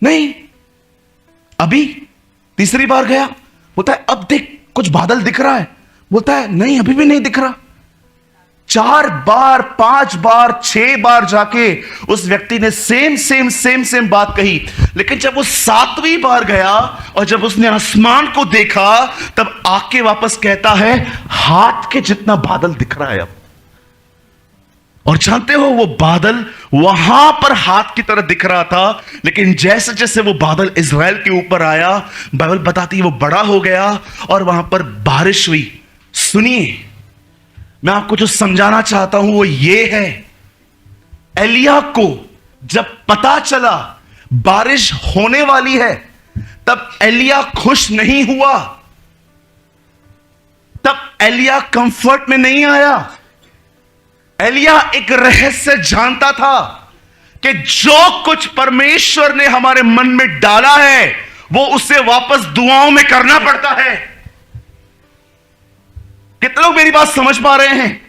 नहीं। अभी तीसरी बार गया, बोलता है अब देख कुछ बादल दिख रहा है, बोलता है नहीं अभी भी नहीं दिख रहा। 4 बार 5 बार 6 बार जाके उस व्यक्ति ने सेम बात कही। लेकिन जब वो 7वीं बार गया और जब उसने आसमान को देखा, तब आके वापस कहता है हाथ के जितना बादल दिख रहा है अब। और जानते हो वो बादल वहां पर हाथ की तरह दिख रहा था, लेकिन जैसे जैसे वो बादल इज़राइल के ऊपर आया, बाइबल बताती है वो बड़ा हो गया और वहां पर बारिश हुई। सुनिए, मैं आपको जो समझाना चाहता हूं वो ये है, एलिया को जब पता चला बारिश होने वाली है, तब एलिया खुश नहीं हुआ, तब एलिया कंफर्ट में नहीं आया। एलिया एक रहस्य जानता था कि जो कुछ परमेश्वर ने हमारे मन में डाला है वो उसे वापस दुआओं में करना पड़ता है। कितने लोग मेरी बात समझ पा रहे हैं?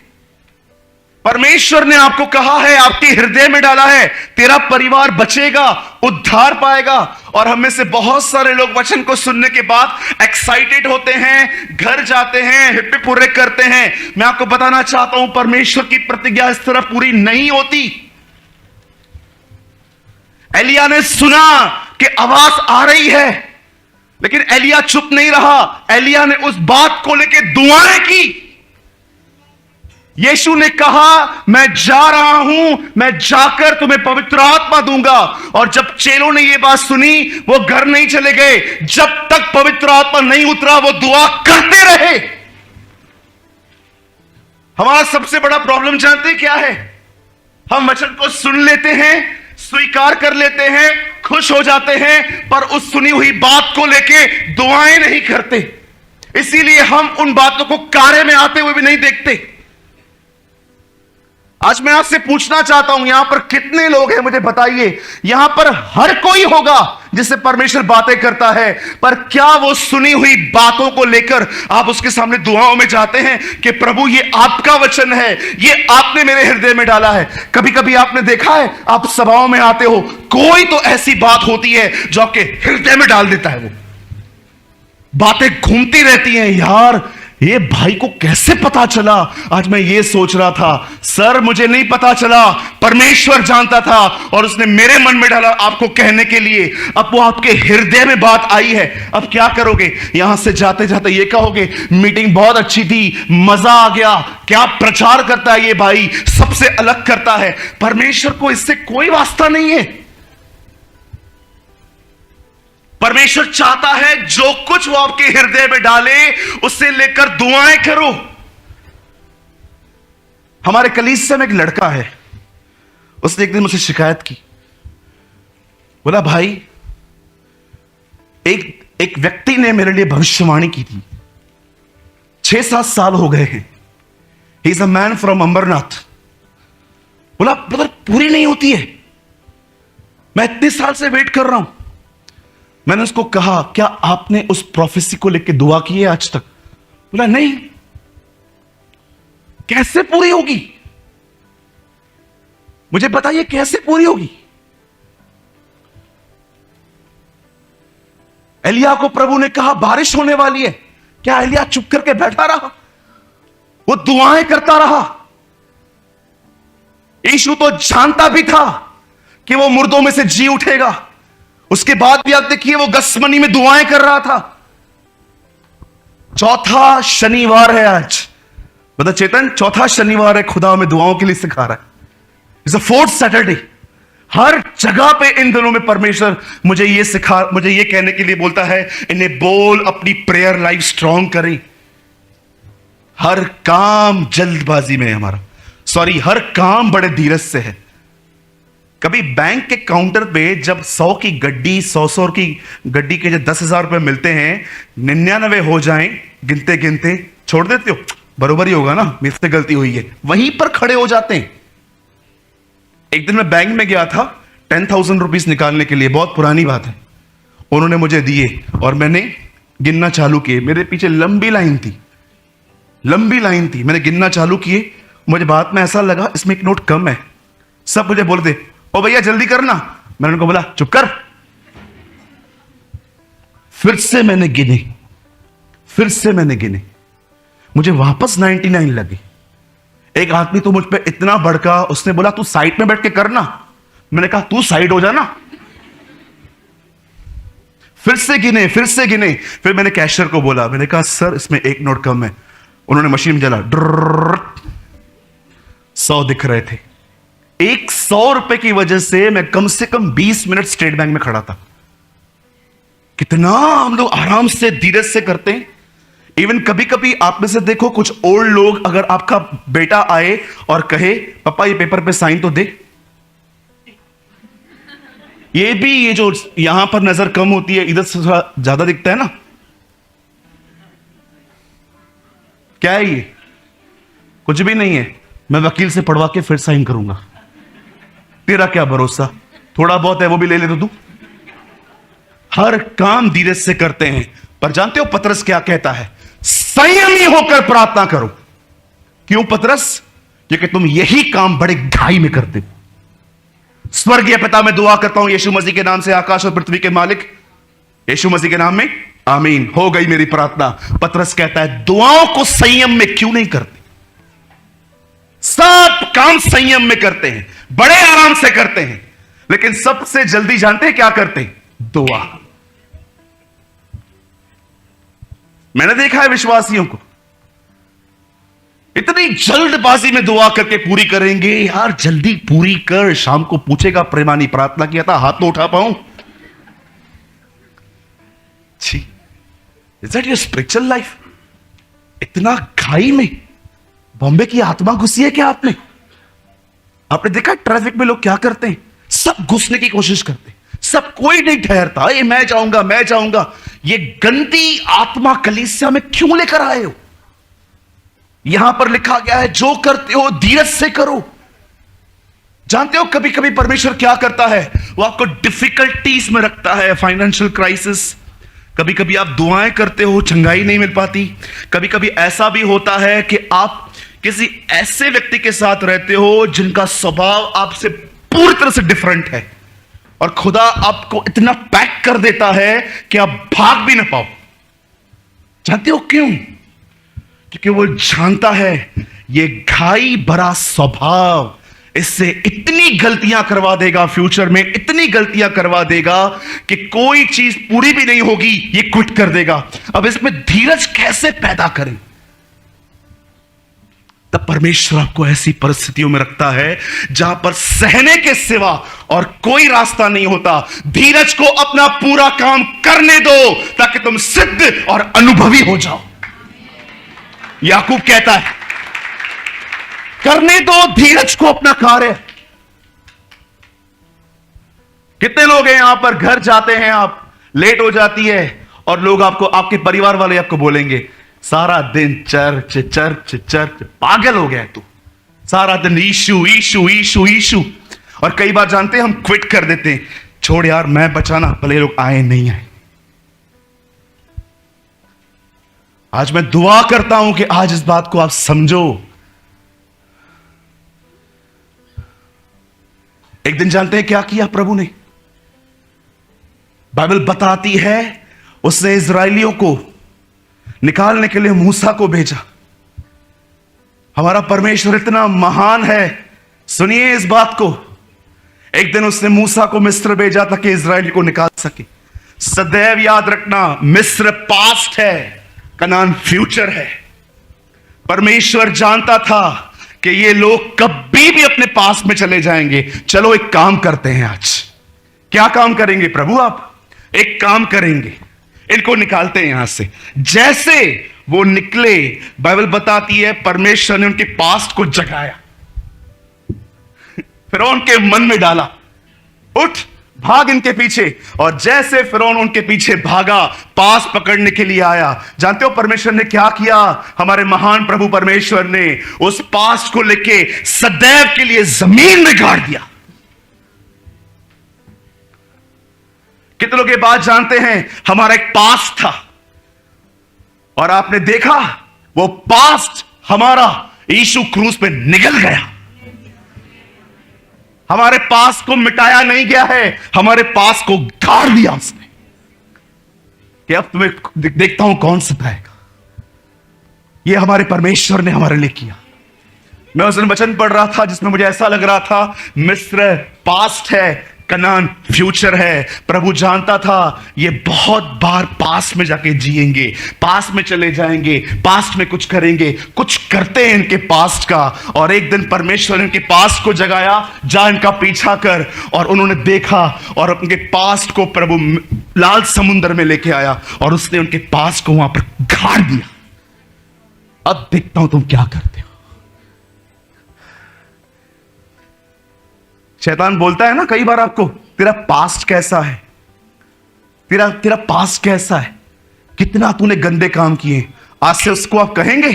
परमेश्वर ने आपको कहा है, आपके हृदय में डाला है, तेरा परिवार बचेगा, उद्धार पाएगा। और हम में से बहुत सारे लोग वचन को सुनने के बाद एक्साइटेड होते हैं, घर जाते हैं, हिप्पी पूरे करते हैं। मैं आपको बताना चाहता हूं परमेश्वर की प्रतिज्ञा इस तरह पूरी नहीं होती। एलिया ने सुना कि आवाज आ रही है, लेकिन एलिया चुप नहीं रहा। एलिया ने उस बात को लेकर दुआएं की। यीशु ने कहा मैं जा रहा हूं, मैं जाकर तुम्हें पवित्र आत्मा दूंगा। और जब चेलों ने यह बात सुनी, वो घर नहीं चले गए जब तक पवित्र आत्मा नहीं उतरा। वो दुआ करते रहे। हमारा सबसे बड़ा प्रॉब्लम जानते हैं क्या है? हम वचन को सुन लेते हैं, स्वीकार कर लेते हैं, खुश हो जाते हैं, पर उस सुनी हुई बात को लेके दुआएं नहीं करते। इसीलिए हम उन बातों को कार्य में आते हुए भी नहीं देखते। आज मैं आपसे पूछना चाहता हूं, यहां पर कितने लोग हैं मुझे बताइए। यहां पर हर कोई होगा जिससे परमेश्वर बातें करता है, पर क्या वो सुनी हुई बातों को लेकर आप उसके सामने दुआओं में जाते हैं कि प्रभु ये आपका वचन है, ये आपने मेरे हृदय में डाला है। कभी कभी आपने देखा है, आप सभाओं में आते हो, कोई तो ऐसी बात होती है जो आपके हृदय में डाल देता है। वो बातें घूमती रहती हैं, यार ये भाई को कैसे पता चला। आज मैं ये सोच रहा था, सर मुझे नहीं पता चला, परमेश्वर जानता था और उसने मेरे मन में डाला आपको कहने के लिए। अब वो आपके हृदय में बात आई है, अब क्या करोगे? यहां से जाते जाते ये कहोगे मीटिंग बहुत अच्छी थी, मजा आ गया, क्या प्रचार करता है ये भाई, सबसे अलग करता है। परमेश्वर को इससे कोई वास्ता नहीं है। परमेश्वर चाहता है जो कुछ वो आपके हृदय में डाले उससे लेकर दुआएं करो। हमारे कलीसिया में एक लड़का है, उसने एक दिन मुझसे शिकायत की, बोला भाई एक व्यक्ति ने मेरे लिए भविष्यवाणी की थी, 6-7 साल हो गए हैं, he is a man from Ambernath. बोला ब्रदर पूरी नहीं होती है, मैं इतने साल से वेट कर रहा हूं। मैंने उसको कहा क्या आपने उस प्रोफेसी को लेकर दुआ की है आज तक? बोला नहीं। कैसे पूरी होगी? मुझे बताइए कैसे पूरी होगी? एलिया को प्रभु ने कहा बारिश होने वाली है, क्या एलिया चुप करके बैठा रहा? वो दुआएं करता रहा। यीशु तो जानता भी था कि वो मुर्दों में से जी उठेगा, उसके बाद भी आप देखिए वो गसमनी में दुआएं कर रहा था। चौथा शनिवार है आज, मतलब चेतन चौथा शनिवार है, खुदा हमें दुआओं के लिए सिखा रहा है। It's a 4th Saturday. हर जगह पे इन दिनों में परमेश्वर मुझे ये कहने के लिए बोलता है, इन्हें बोल अपनी प्रेयर लाइफ स्ट्रांग करें। हर काम जल्दबाजी में है हमारा, सॉरी हर काम बड़े धीरज से है। कभी बैंक के काउंटर पे जब 100 की गड्डी 100 की गड्डी के जब 10,000 रुपए मिलते हैं, 99 हो जाएं गिनते गिनते छोड़ देते हो, बरोबर ही होगा ना, मेरे से गलती हुई है, वहीं पर खड़े हो जाते हैं। एक दिन मैं बैंक में गया था 10,000 रुपीज निकालने के लिए, बहुत पुरानी बात है। उन्होंने मुझे दिए और मैंने गिनना चालू किए। मेरे पीछे लंबी लाइन थी, मैंने गिनना चालू किए। मुझे बात में ऐसा लगा इसमें एक नोट कम है। सब मुझे बोल दे ओ भैया जल्दी करना। मैंने उनको बोला चुप कर। फिर से मैंने गिने, मुझे वापस 99 लगे। एक आदमी तो मुझ पे इतना भड़का, उसने बोला तू साइड में बैठ के करना। मैंने कहा तू साइड हो जाना। फिर से गिने। फिर मैंने कैशियर को बोला, मैंने कहा सर इसमें एक नोट कम है। उन्होंने मशीन में जला, 100 दिख रहे थे। 100 रुपए की वजह से मैं कम से कम 20 मिनट स्टेट बैंक में खड़ा था। कितना हम लोग आराम से धीरज से करते हैं। इवन कभी कभी आप में से देखो कुछ ओल्ड लोग, अगर आपका बेटा आए और कहे पापा ये पेपर पे साइन तो दे, ये जो यहां पर नजर कम होती है, इधर से थोड़ा ज्यादा दिखता है ना, क्या है ये? कुछ भी नहीं है, मैं वकील से पढ़वा के फिर साइन करूंगा। तेरा क्या भरोसा, थोड़ा बहुत है वो भी ले ले तो तू। हर काम धीरज से करते हैं, पर जानते हो पतरस क्या कहता है? संयमी होकर प्रार्थना करो। क्यों पतरस? क्योंकि तुम यही काम बड़े घाई में करते हो। स्वर्गीय पिता मैं दुआ करता हूं यीशु मसीह के नाम से, आकाश और पृथ्वी के मालिक, यीशु मसीह के नाम में आमीन। हो गई मेरी प्रार्थना। पतरस कहता है दुआओं को संयम में क्यों नहीं करते? सब काम संयम में करते हैं, बड़े आराम से करते हैं, लेकिन सबसे जल्दी जानते हैं क्या करते हैं? दुआ। मैंने देखा है विश्वासियों को इतनी जल्दबाजी में दुआ करके पूरी करेंगे। यार जल्दी पूरी कर, शाम को पूछेगा प्रेमानी प्रार्थना किया था, हाथ तो उठा पाऊं। Is that your spiritual life? इतना घाई में बॉम्बे की आत्मा घुसी है क्या आपने देखा ट्रैफिक में लोग क्या करते हैं? सब घुसने की कोशिश करते हैं, सब, कोई नहीं ठहरता। ये मैं जाऊंगा। ये गंदी आत्मा कलीसिया में क्यों लेकर आए हो? यहां पर लिखा गया है जो करते हो धीरज से करो। जानते हो कभी कभी परमेश्वर क्या करता है, वो आपको डिफिकल्टीज में रखता है, फाइनेंशियल क्राइसिस। कभी कभी आप दुआएं करते हो, चंगाई नहीं मिल पाती। कभी कभी ऐसा भी होता है कि आप किसी ऐसे व्यक्ति के साथ रहते हो जिनका स्वभाव आपसे पूरी तरह से डिफरेंट है, और खुदा आपको इतना पैक कर देता है कि आप भाग भी ना पाओ। जानते हो क्यों? क्योंकि वो जानता है ये घाई भरा स्वभाव इससे इतनी गलतियां करवा देगा, फ्यूचर में इतनी गलतियां करवा देगा कि कोई चीज पूरी भी नहीं होगी, ये क्विट कर देगा। अब इसमें धीरज कैसे पैदा करें? तब परमेश्वर आपको ऐसी परिस्थितियों में रखता है जहां पर सहने के सिवा और कोई रास्ता नहीं होता। धीरज को अपना पूरा काम करने दो ताकि तुम सिद्ध और अनुभवी हो जाओ। याकूब कहता है करने दो धीरज को अपना कार्य। कितने लोग हैं यहां पर, घर जाते हैं आप, लेट हो जाती है और लोग आपको, आपके परिवार वाले आपको बोलेंगे सारा दिन चर्च चर्च चर्च, पागल हो गया तू, सारा दिन ईशु ईशु ईशु ईशु। और कई बार जानते हैं हम क्विट कर देते हैं, छोड़ यार मैं बचाना, भले लोग आए नहीं आए। आज मैं दुआ करता हूं कि आज इस बात को आप समझो। एक दिन जानते हैं क्या किया प्रभु ने? बाइबल बताती है उसने इजराइलियों को निकालने के लिए मूसा को भेजा। हमारा परमेश्वर इतना महान है, सुनिए इस बात को। एक दिन उसने मूसा को मिस्र भेजा ताकि इजराइल को निकाल सके। सदैव याद रखना, मिस्र पास्ट है, कनान फ्यूचर है। परमेश्वर जानता था कि ये लोग कभी भी अपने पास में चले जाएंगे। चलो एक काम करते हैं आज। क्या काम करेंगे प्रभु आप? एक काम करेंगे, इनको निकालते हैं यहां से। जैसे वो निकले, बाइबल बताती है परमेश्वर ने उनके पास्ट को जगाया, फिरौन के मन में डाला, उठ भाग इनके पीछे। और जैसे फिरौन उनके पीछे भागा, पास पकड़ने के लिए आया, जानते हो परमेश्वर ने क्या किया? हमारे महान प्रभु परमेश्वर ने उस पास को लेके सदैव के लिए जमीन में गाड़ दिया। कितने लोग ये बात जानते हैं? हमारा एक पास्ट था और आपने देखा वो पास्ट हमारा यीशु क्रूस पे निगल गया। हमारे पास को मिटाया नहीं गया है, हमारे पास को गाड़ दिया उसने कि अब तुम्हें देखता हूं कौन सताएगा। ये हमारे परमेश्वर ने हमारे लिए किया। मैं उस दिन वचन पढ़ रहा था जिसमें मुझे ऐसा लग रहा था मिस्र पास्ट है, कनान फ्यूचर है। प्रभु जानता था ये बहुत बार पास में जाके जिएंगे, पास में चले जाएंगे, पास्ट में कुछ करेंगे, कुछ करते हैं इनके पास्ट का। और एक दिन परमेश्वर ने इनके पास्ट को जगाया, जा इनका पीछा कर। और उन्होंने देखा और उनके पास्ट को प्रभु लाल समुद्र में लेके आया और उसने उनके पास्ट को वहां पर गाड़ दिया। अब देखता हूं तुम क्या करते हो। शैतान बोलता है ना कई बार आपको, तेरा पास्ट कैसा है, तेरा पास्ट कैसा है, कितना तूने गंदे काम किए। आज से उसको आप कहेंगे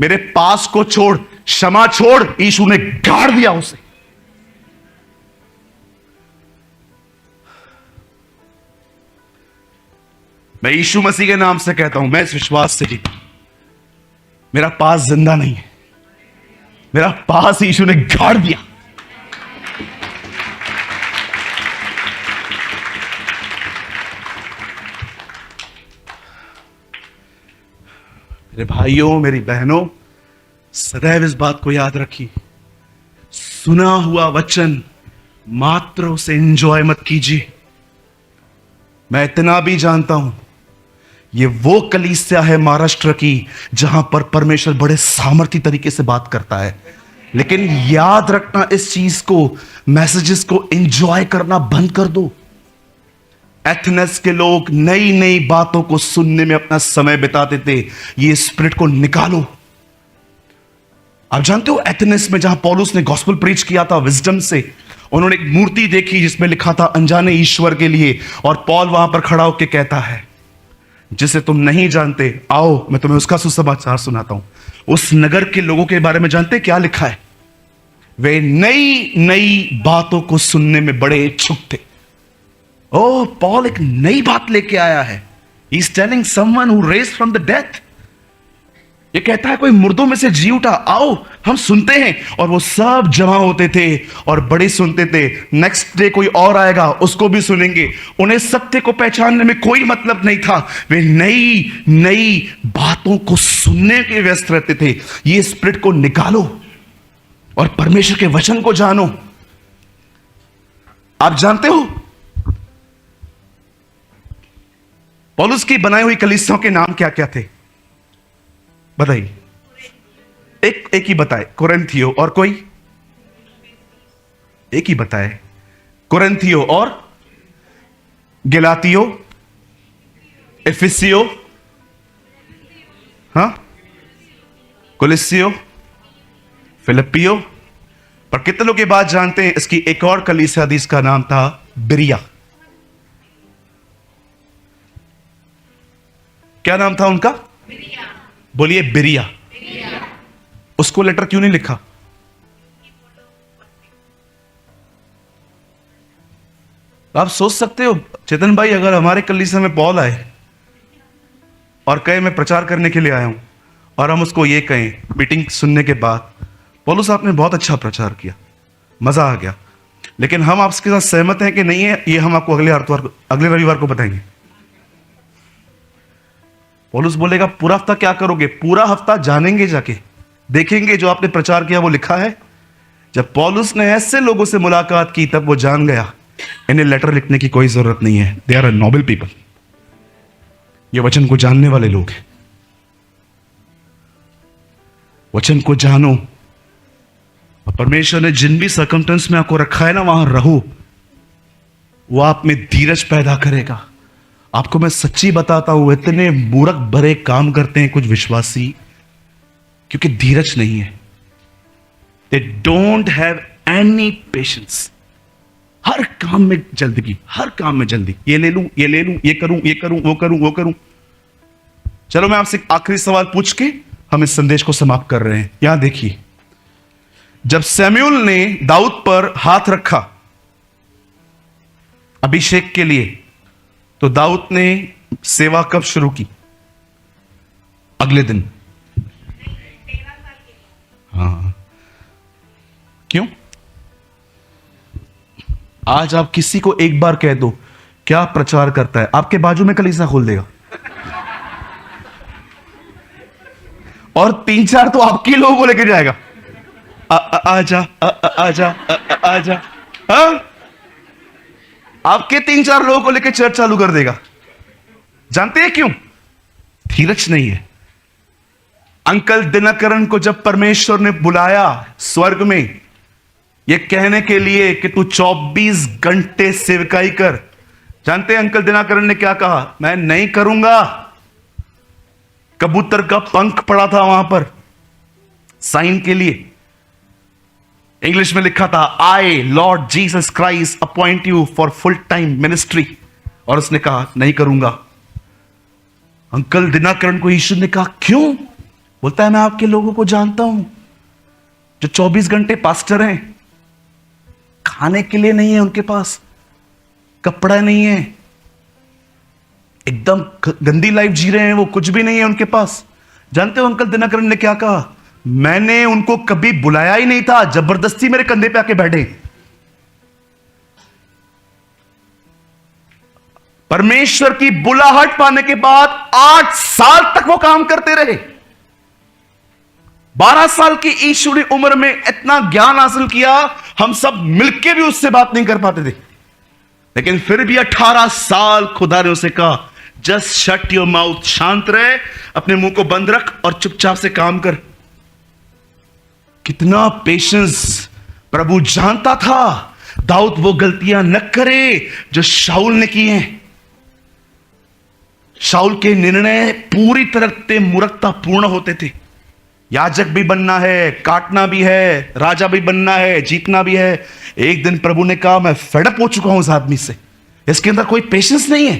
मेरे पास्ट को छोड़, क्षमा छोड़। यीशु ने गाड़ दिया उसे। मैं यीशु मसीह के नाम से कहता हूं, मैं इस विश्वास से जीता, मेरा पास्ट जिंदा नहीं है, मेरा पास्ट यीशु ने गाड़ दिया। मेरे भाइयों, मेरी बहनों, सदैव इस बात को याद रखिए, सुना हुआ वचन मात्र उसे एंजॉय मत कीजिए। मैं इतना भी जानता हूं ये वो कलीसिया है महाराष्ट्र की जहां पर परमेश्वर बड़े सामर्थी तरीके से बात करता है, लेकिन याद रखना इस चीज को, मैसेजेस को एंजॉय करना बंद कर दो। एथेंस के लोग नई नई बातों को सुनने में अपना समय बिताते थे, ये स्पिरिट को निकालो। आप जानते हो एथेंस में जहां पौलुस ने गॉस्पेल प्रीच किया था विजडम से, उन्होंने एक मूर्ति देखी जिसमें लिखा था अनजाने ईश्वर के लिए, और पौल वहां पर खड़ा होकर कहता है जिसे तुम नहीं जानते, आओ मैं तुम्हें उसका सुसमाचार सुनाता हूं। उस नगर के लोगों के बारे में जानते क्या लिखा है? वे नई नई बातों को सुनने में बड़े इच्छुक थे। ओह, पॉल एक नई बात लेके आया है। He is telling someone who raised from the death. ये कहता है कोई मुर्दों में से जी उठा, आओ हम सुनते हैं। और वो सब जमा होते थे और बड़े सुनते थे। नेक्स्ट डे कोई और आएगा, उसको भी सुनेंगे। उन्हें सत्य को पहचानने में कोई मतलब नहीं था। वे नई नई बातों को सुनने के व्यस्त रहते थे। ये स्पिरिट को निकालो और परमेश्वर के वचन को जानो। आप जानते हो पौलुस की बनाई हुई कलीसियाओं के नाम क्या क्या थे? बताइए। एक ही बताए। कोरिन्थियो और कोई एक ही बताए। कोरिन्थियो और गलातियो, एफिसियो, हाँ, कुलिसियो, फिलिपियो। पर कितने लोग ये बात जानते हैं इसकी एक और कलीसिया थी, इसका नाम था बिरिया। क्या नाम था उनका? बोलिए बिरिया। उसको लेटर क्यों नहीं लिखा? आप सोच सकते हो चेतन भाई, अगर हमारे कलीसिया में पौल आए और कहे मैं प्रचार करने के लिए आया हूं, और हम उसको ये कहें मीटिंग सुनने के बाद, पौलुस आपने बहुत अच्छा प्रचार किया, मजा आ गया, लेकिन हम आपके साथ सहमत हैं कि नहीं है, ये हम आपको अगले रविवार को बताएंगे। पौलुस बोलेगा पूरा हफ्ता क्या करोगे? पूरा हफ्ता जानेंगे, जाके देखेंगे जो आपने प्रचार किया वो लिखा है। जब पौलुस ने ऐसे लोगों से मुलाकात की तब वो जान गया इन्हें लेटर लिखने की कोई जरूरत नहीं है। They are a noble people. ये वचन को जानने वाले लोग हैं। वचन को जानो, और परमेश्वर ने जिन भी सर्कमस्टेंस में आपको रखा है ना, वहां रहो। वो आप में धीरज पैदा करेगा। आपको मैं सच्ची बताता हूं, इतने मूर्ख भरे काम करते हैं कुछ विश्वासी क्योंकि धीरज नहीं है। They don't have any patience. हर काम में जल्दगी, हर काम में जल्दी। ये ले लूं, ये ले लूं, ये करूं, ये करूं, वो करूं, वो करूं। चलो मैं आपसे आखिरी सवाल पूछ के हम इस संदेश को समाप्त कर रहे हैं। यहां देखिए, जब सैमुएल ने दाऊद पर हाथ रखा अभिषेक के लिए, तो दाऊद ने सेवा कब शुरू की? अगले दिन। हाँ, क्यों? आज आप किसी को एक बार कह दो क्या प्रचार करता है, आपके बाजू में कलीसिया खोल देगा। और 3-4 तो आपके लोगों को लेके जाएगा। आजा आजा आजा। हाँ, आपके 3-4 लोगों को लेकर चर्च चालू कर देगा। जानते हैं क्यों? धीरज नहीं है। अंकल दिनकरण को जब परमेश्वर ने बुलाया स्वर्ग में यह कहने के लिए कि तू 24 घंटे सेवकाई कर, जानते हैं अंकल दिनकरण ने क्या कहा? मैं नहीं करूंगा। कबूतर का पंख पड़ा था वहां पर साइन के लिए, इंग्लिश में लिखा था I Lord Jesus Christ appoint you for full time ministry, और उसने कहा नहीं करूंगा। अंकल दिनकरण को यीशु ने कहा क्यों? बोलता है मैं आपके लोगों को जानता हूं जो 24 घंटे पास्टर हैं, खाने के लिए नहीं है उनके पास, कपड़ा नहीं है, एकदम गंदी लाइफ जी रहे हैं, वो कुछ भी नहीं है उनके पास। जानते हो अंकल दिनकरण ने क्या कहा? मैंने उनको कभी बुलाया ही नहीं था, जबरदस्ती मेरे कंधे पे आके बैठे। परमेश्वर की बुलाहट पाने के बाद 8 साल तक वो काम करते रहे। 12 साल की ईश्वरी उम्र में इतना ज्ञान हासिल किया, हम सब मिलके भी उससे बात नहीं कर पाते थे। लेकिन फिर भी 18 साल खुदा ने उसे कहा जस्ट शट योर माउथ, शांत रहे, अपने मुंह को बंद रख और चुपचाप से काम कर। कितना पेशेंस! प्रभु जानता था दाऊद वो गलतियां न करे जो शाऊल ने की हैं। शाऊल के निर्णय पूरी तरह से मूर्खता पूर्ण होते थे। याजक भी बनना है, काटना भी है, राजा भी बनना है, जीतना भी है। एक दिन प्रभु ने कहा मैं फेडअप हो चुका हूं इस आदमी से, इसके अंदर कोई पेशेंस नहीं है।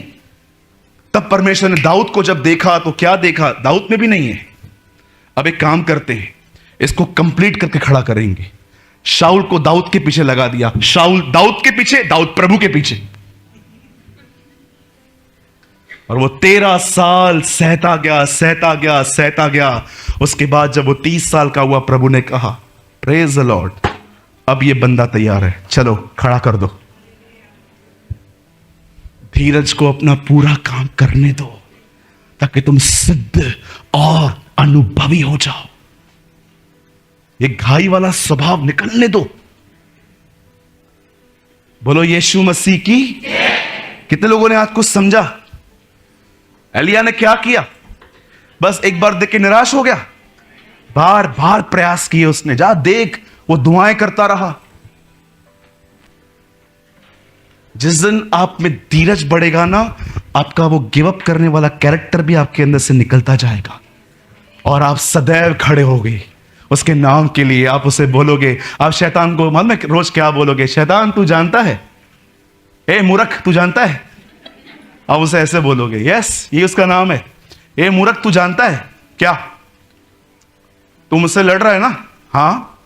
तब परमेश्वर ने दाऊद को जब देखा तो क्या देखा? दाऊद में भी नहीं है। अब एक काम करते हैं, इसको कंप्लीट करके खड़ा करेंगे। शाऊल को दाऊद के पीछे लगा दिया। शाऊल दाऊद के पीछे, दाऊद प्रभु के पीछे। और वो 13 साल सहता गया, सहता गया, सहता गया। उसके बाद जब वो 30 साल का हुआ, प्रभु ने कहा प्रेज द लॉर्ड, अब ये बंदा तैयार है, चलो खड़ा कर दो। धीरज को अपना पूरा काम करने दो ताकि तुम सिद्ध और अनुभवी हो जाओ। ये घाई वाला स्वभाव निकलने दो। बोलो यीशु मसीह की। कितने लोगों ने आज कुछ समझा? एलिया ने क्या किया? बस एक बार देख के निराश हो गया? बार बार प्रयास किए उसने। जा देख, वो दुआएं करता रहा। जिस दिन आप में धीरज बढ़ेगा ना, आपका वो गिव अप करने वाला कैरेक्टर भी आपके अंदर से निकलता जाएगा और आप सदैव खड़े होगे उसके नाम के लिए। आप उसे बोलोगे, आप शैतान को मालूम है रोज क्या बोलोगे? शैतान तू जानता है, ए मूर्ख तू जानता है। आप उसे ऐसे बोलोगे, यस ये उसका नाम है। ए मूर्ख तू जानता है क्या, तू मुझसे लड़ रहा है ना? हाँ,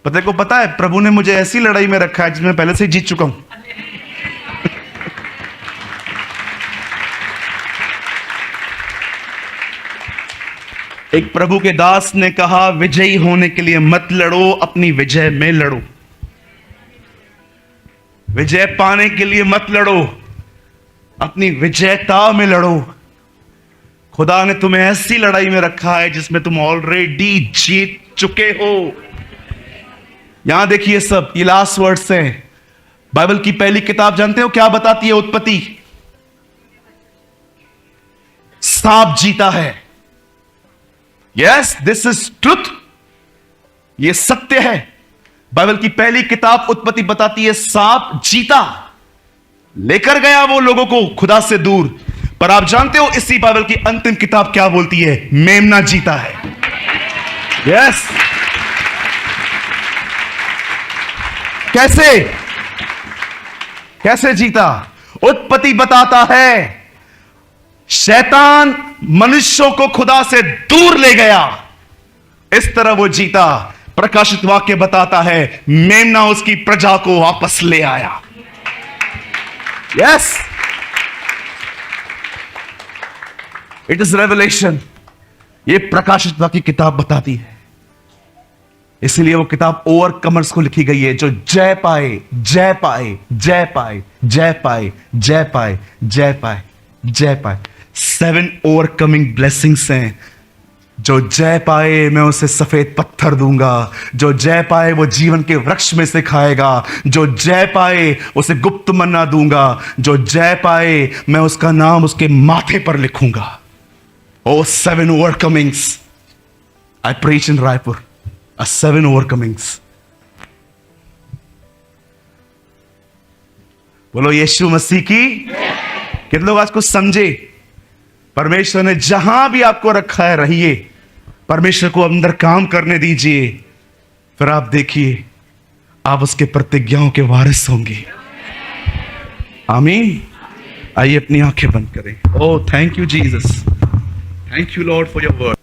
पते को पता है प्रभु ने मुझे ऐसी लड़ाई में रखा है जिसमें पहले से ही जीत चुका हूं। एक प्रभु के दास ने कहा, विजयी होने के लिए मत लड़ो, अपनी विजय में लड़ो। विजय पाने के लिए मत लड़ो, अपनी विजयता में लड़ो। खुदा ने तुम्हें ऐसी लड़ाई में रखा है जिसमें तुम ऑलरेडी जीत चुके हो। यहां देखिए सब, ये लास्ट वर्ड्स हैं। बाइबल की पहली किताब जानते हो क्या बताती है? उत्पत्ति। सांप जीता है। यस, दिस इज ट्रुथ, ये सत्य है। बाइबल की पहली किताब उत्पत्ति बताती है सांप जीता, लेकर गया वो लोगों को खुदा से दूर। पर आप जानते हो इसी बाइबल की अंतिम किताब क्या बोलती है? मेमना जीता है। यस, कैसे कैसे जीता? उत्पत्ति बताता है शैतान मनुष्यों को खुदा से दूर ले गया, इस तरह वो जीता। प्रकाशित वाक्य बताता है मेमना उसकी प्रजा को वापस ले आया। Yes, it is revelation. ये प्रकाशित वाक्य किताब बताती है। इसलिए वो किताब ओवरकमर्स को लिखी गई है, जो जय पाए, जय पाए, जय पाए, जय पाए, जय पाए, जय पाए, जय पाए। 7 ओवरकमिंग ब्लेसिंग्स हैं। जो जय पाए मैं उसे सफेद पत्थर दूंगा। जो जय पाए वो जीवन के वृक्ष में से खाएगा। जो जय पाए उसे गुप्त मन्ना दूंगा। जो जय पाए मैं उसका नाम उसके माथे पर लिखूंगा। ओ 7 ओवरकमिंग्स आई प्रीच इन रायपुर, 7 ओवरकमिंग्स। बोलो यीशु मसीह की। कितने लोग आज कुछ समझे? परमेश्वर ने जहां भी आपको रखा है रहिए, परमेश्वर को अंदर काम करने दीजिए, फिर आप देखिए आप उसके प्रतिज्ञाओं के वारिस होंगे। आमीन। आइए अपनी आंखें बंद करें। Oh thank you Jesus, thank you Lord for your word.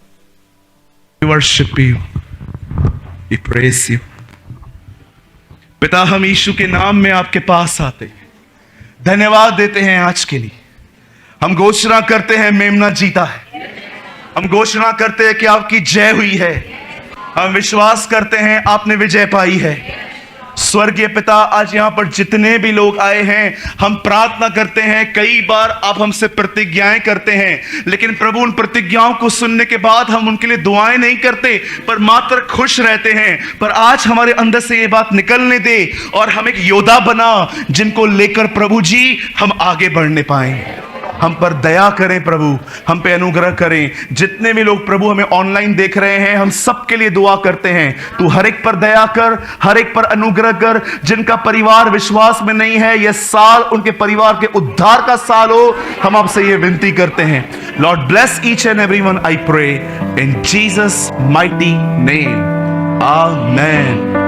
We worship you, we praise you. पिता, हम यीशु के नाम में आपके पास आते हैं, धन्यवाद देते हैं आज के लिए। हम घोषणा करते हैं मेमना जीता है। हम घोषणा करते हैं कि आपकी जय हुई है। हम विश्वास करते हैं आपने विजय पाई है। स्वर्गीय पिता, आज यहां पर जितने भी लोग आए हैं, हम प्रार्थना करते हैं। कई बार आप हमसे प्रतिज्ञाएं करते हैं, लेकिन प्रभु उन प्रतिज्ञाओं को सुनने के बाद हम उनके लिए दुआएं नहीं करते, पर मात्र खुश रहते हैं। पर आज हमारे अंदर से ये बात निकलने दे और हम एक योद्धा बना, जिनको लेकर प्रभु जी हम आगे बढ़ने पाए। हम पर दया करें प्रभु, हम पे अनुग्रह करें। जितने भी लोग प्रभु हमें ऑनलाइन देख रहे हैं, हम सबके लिए दुआ करते हैं। तू हर एक पर दया कर, हर एक पर अनुग्रह कर। जिनका परिवार विश्वास में नहीं है, यह साल उनके परिवार के उद्धार का साल हो, हम आपसे ये विनती करते हैं। Lord bless each and everyone, I pray in Jesus mighty name, amen.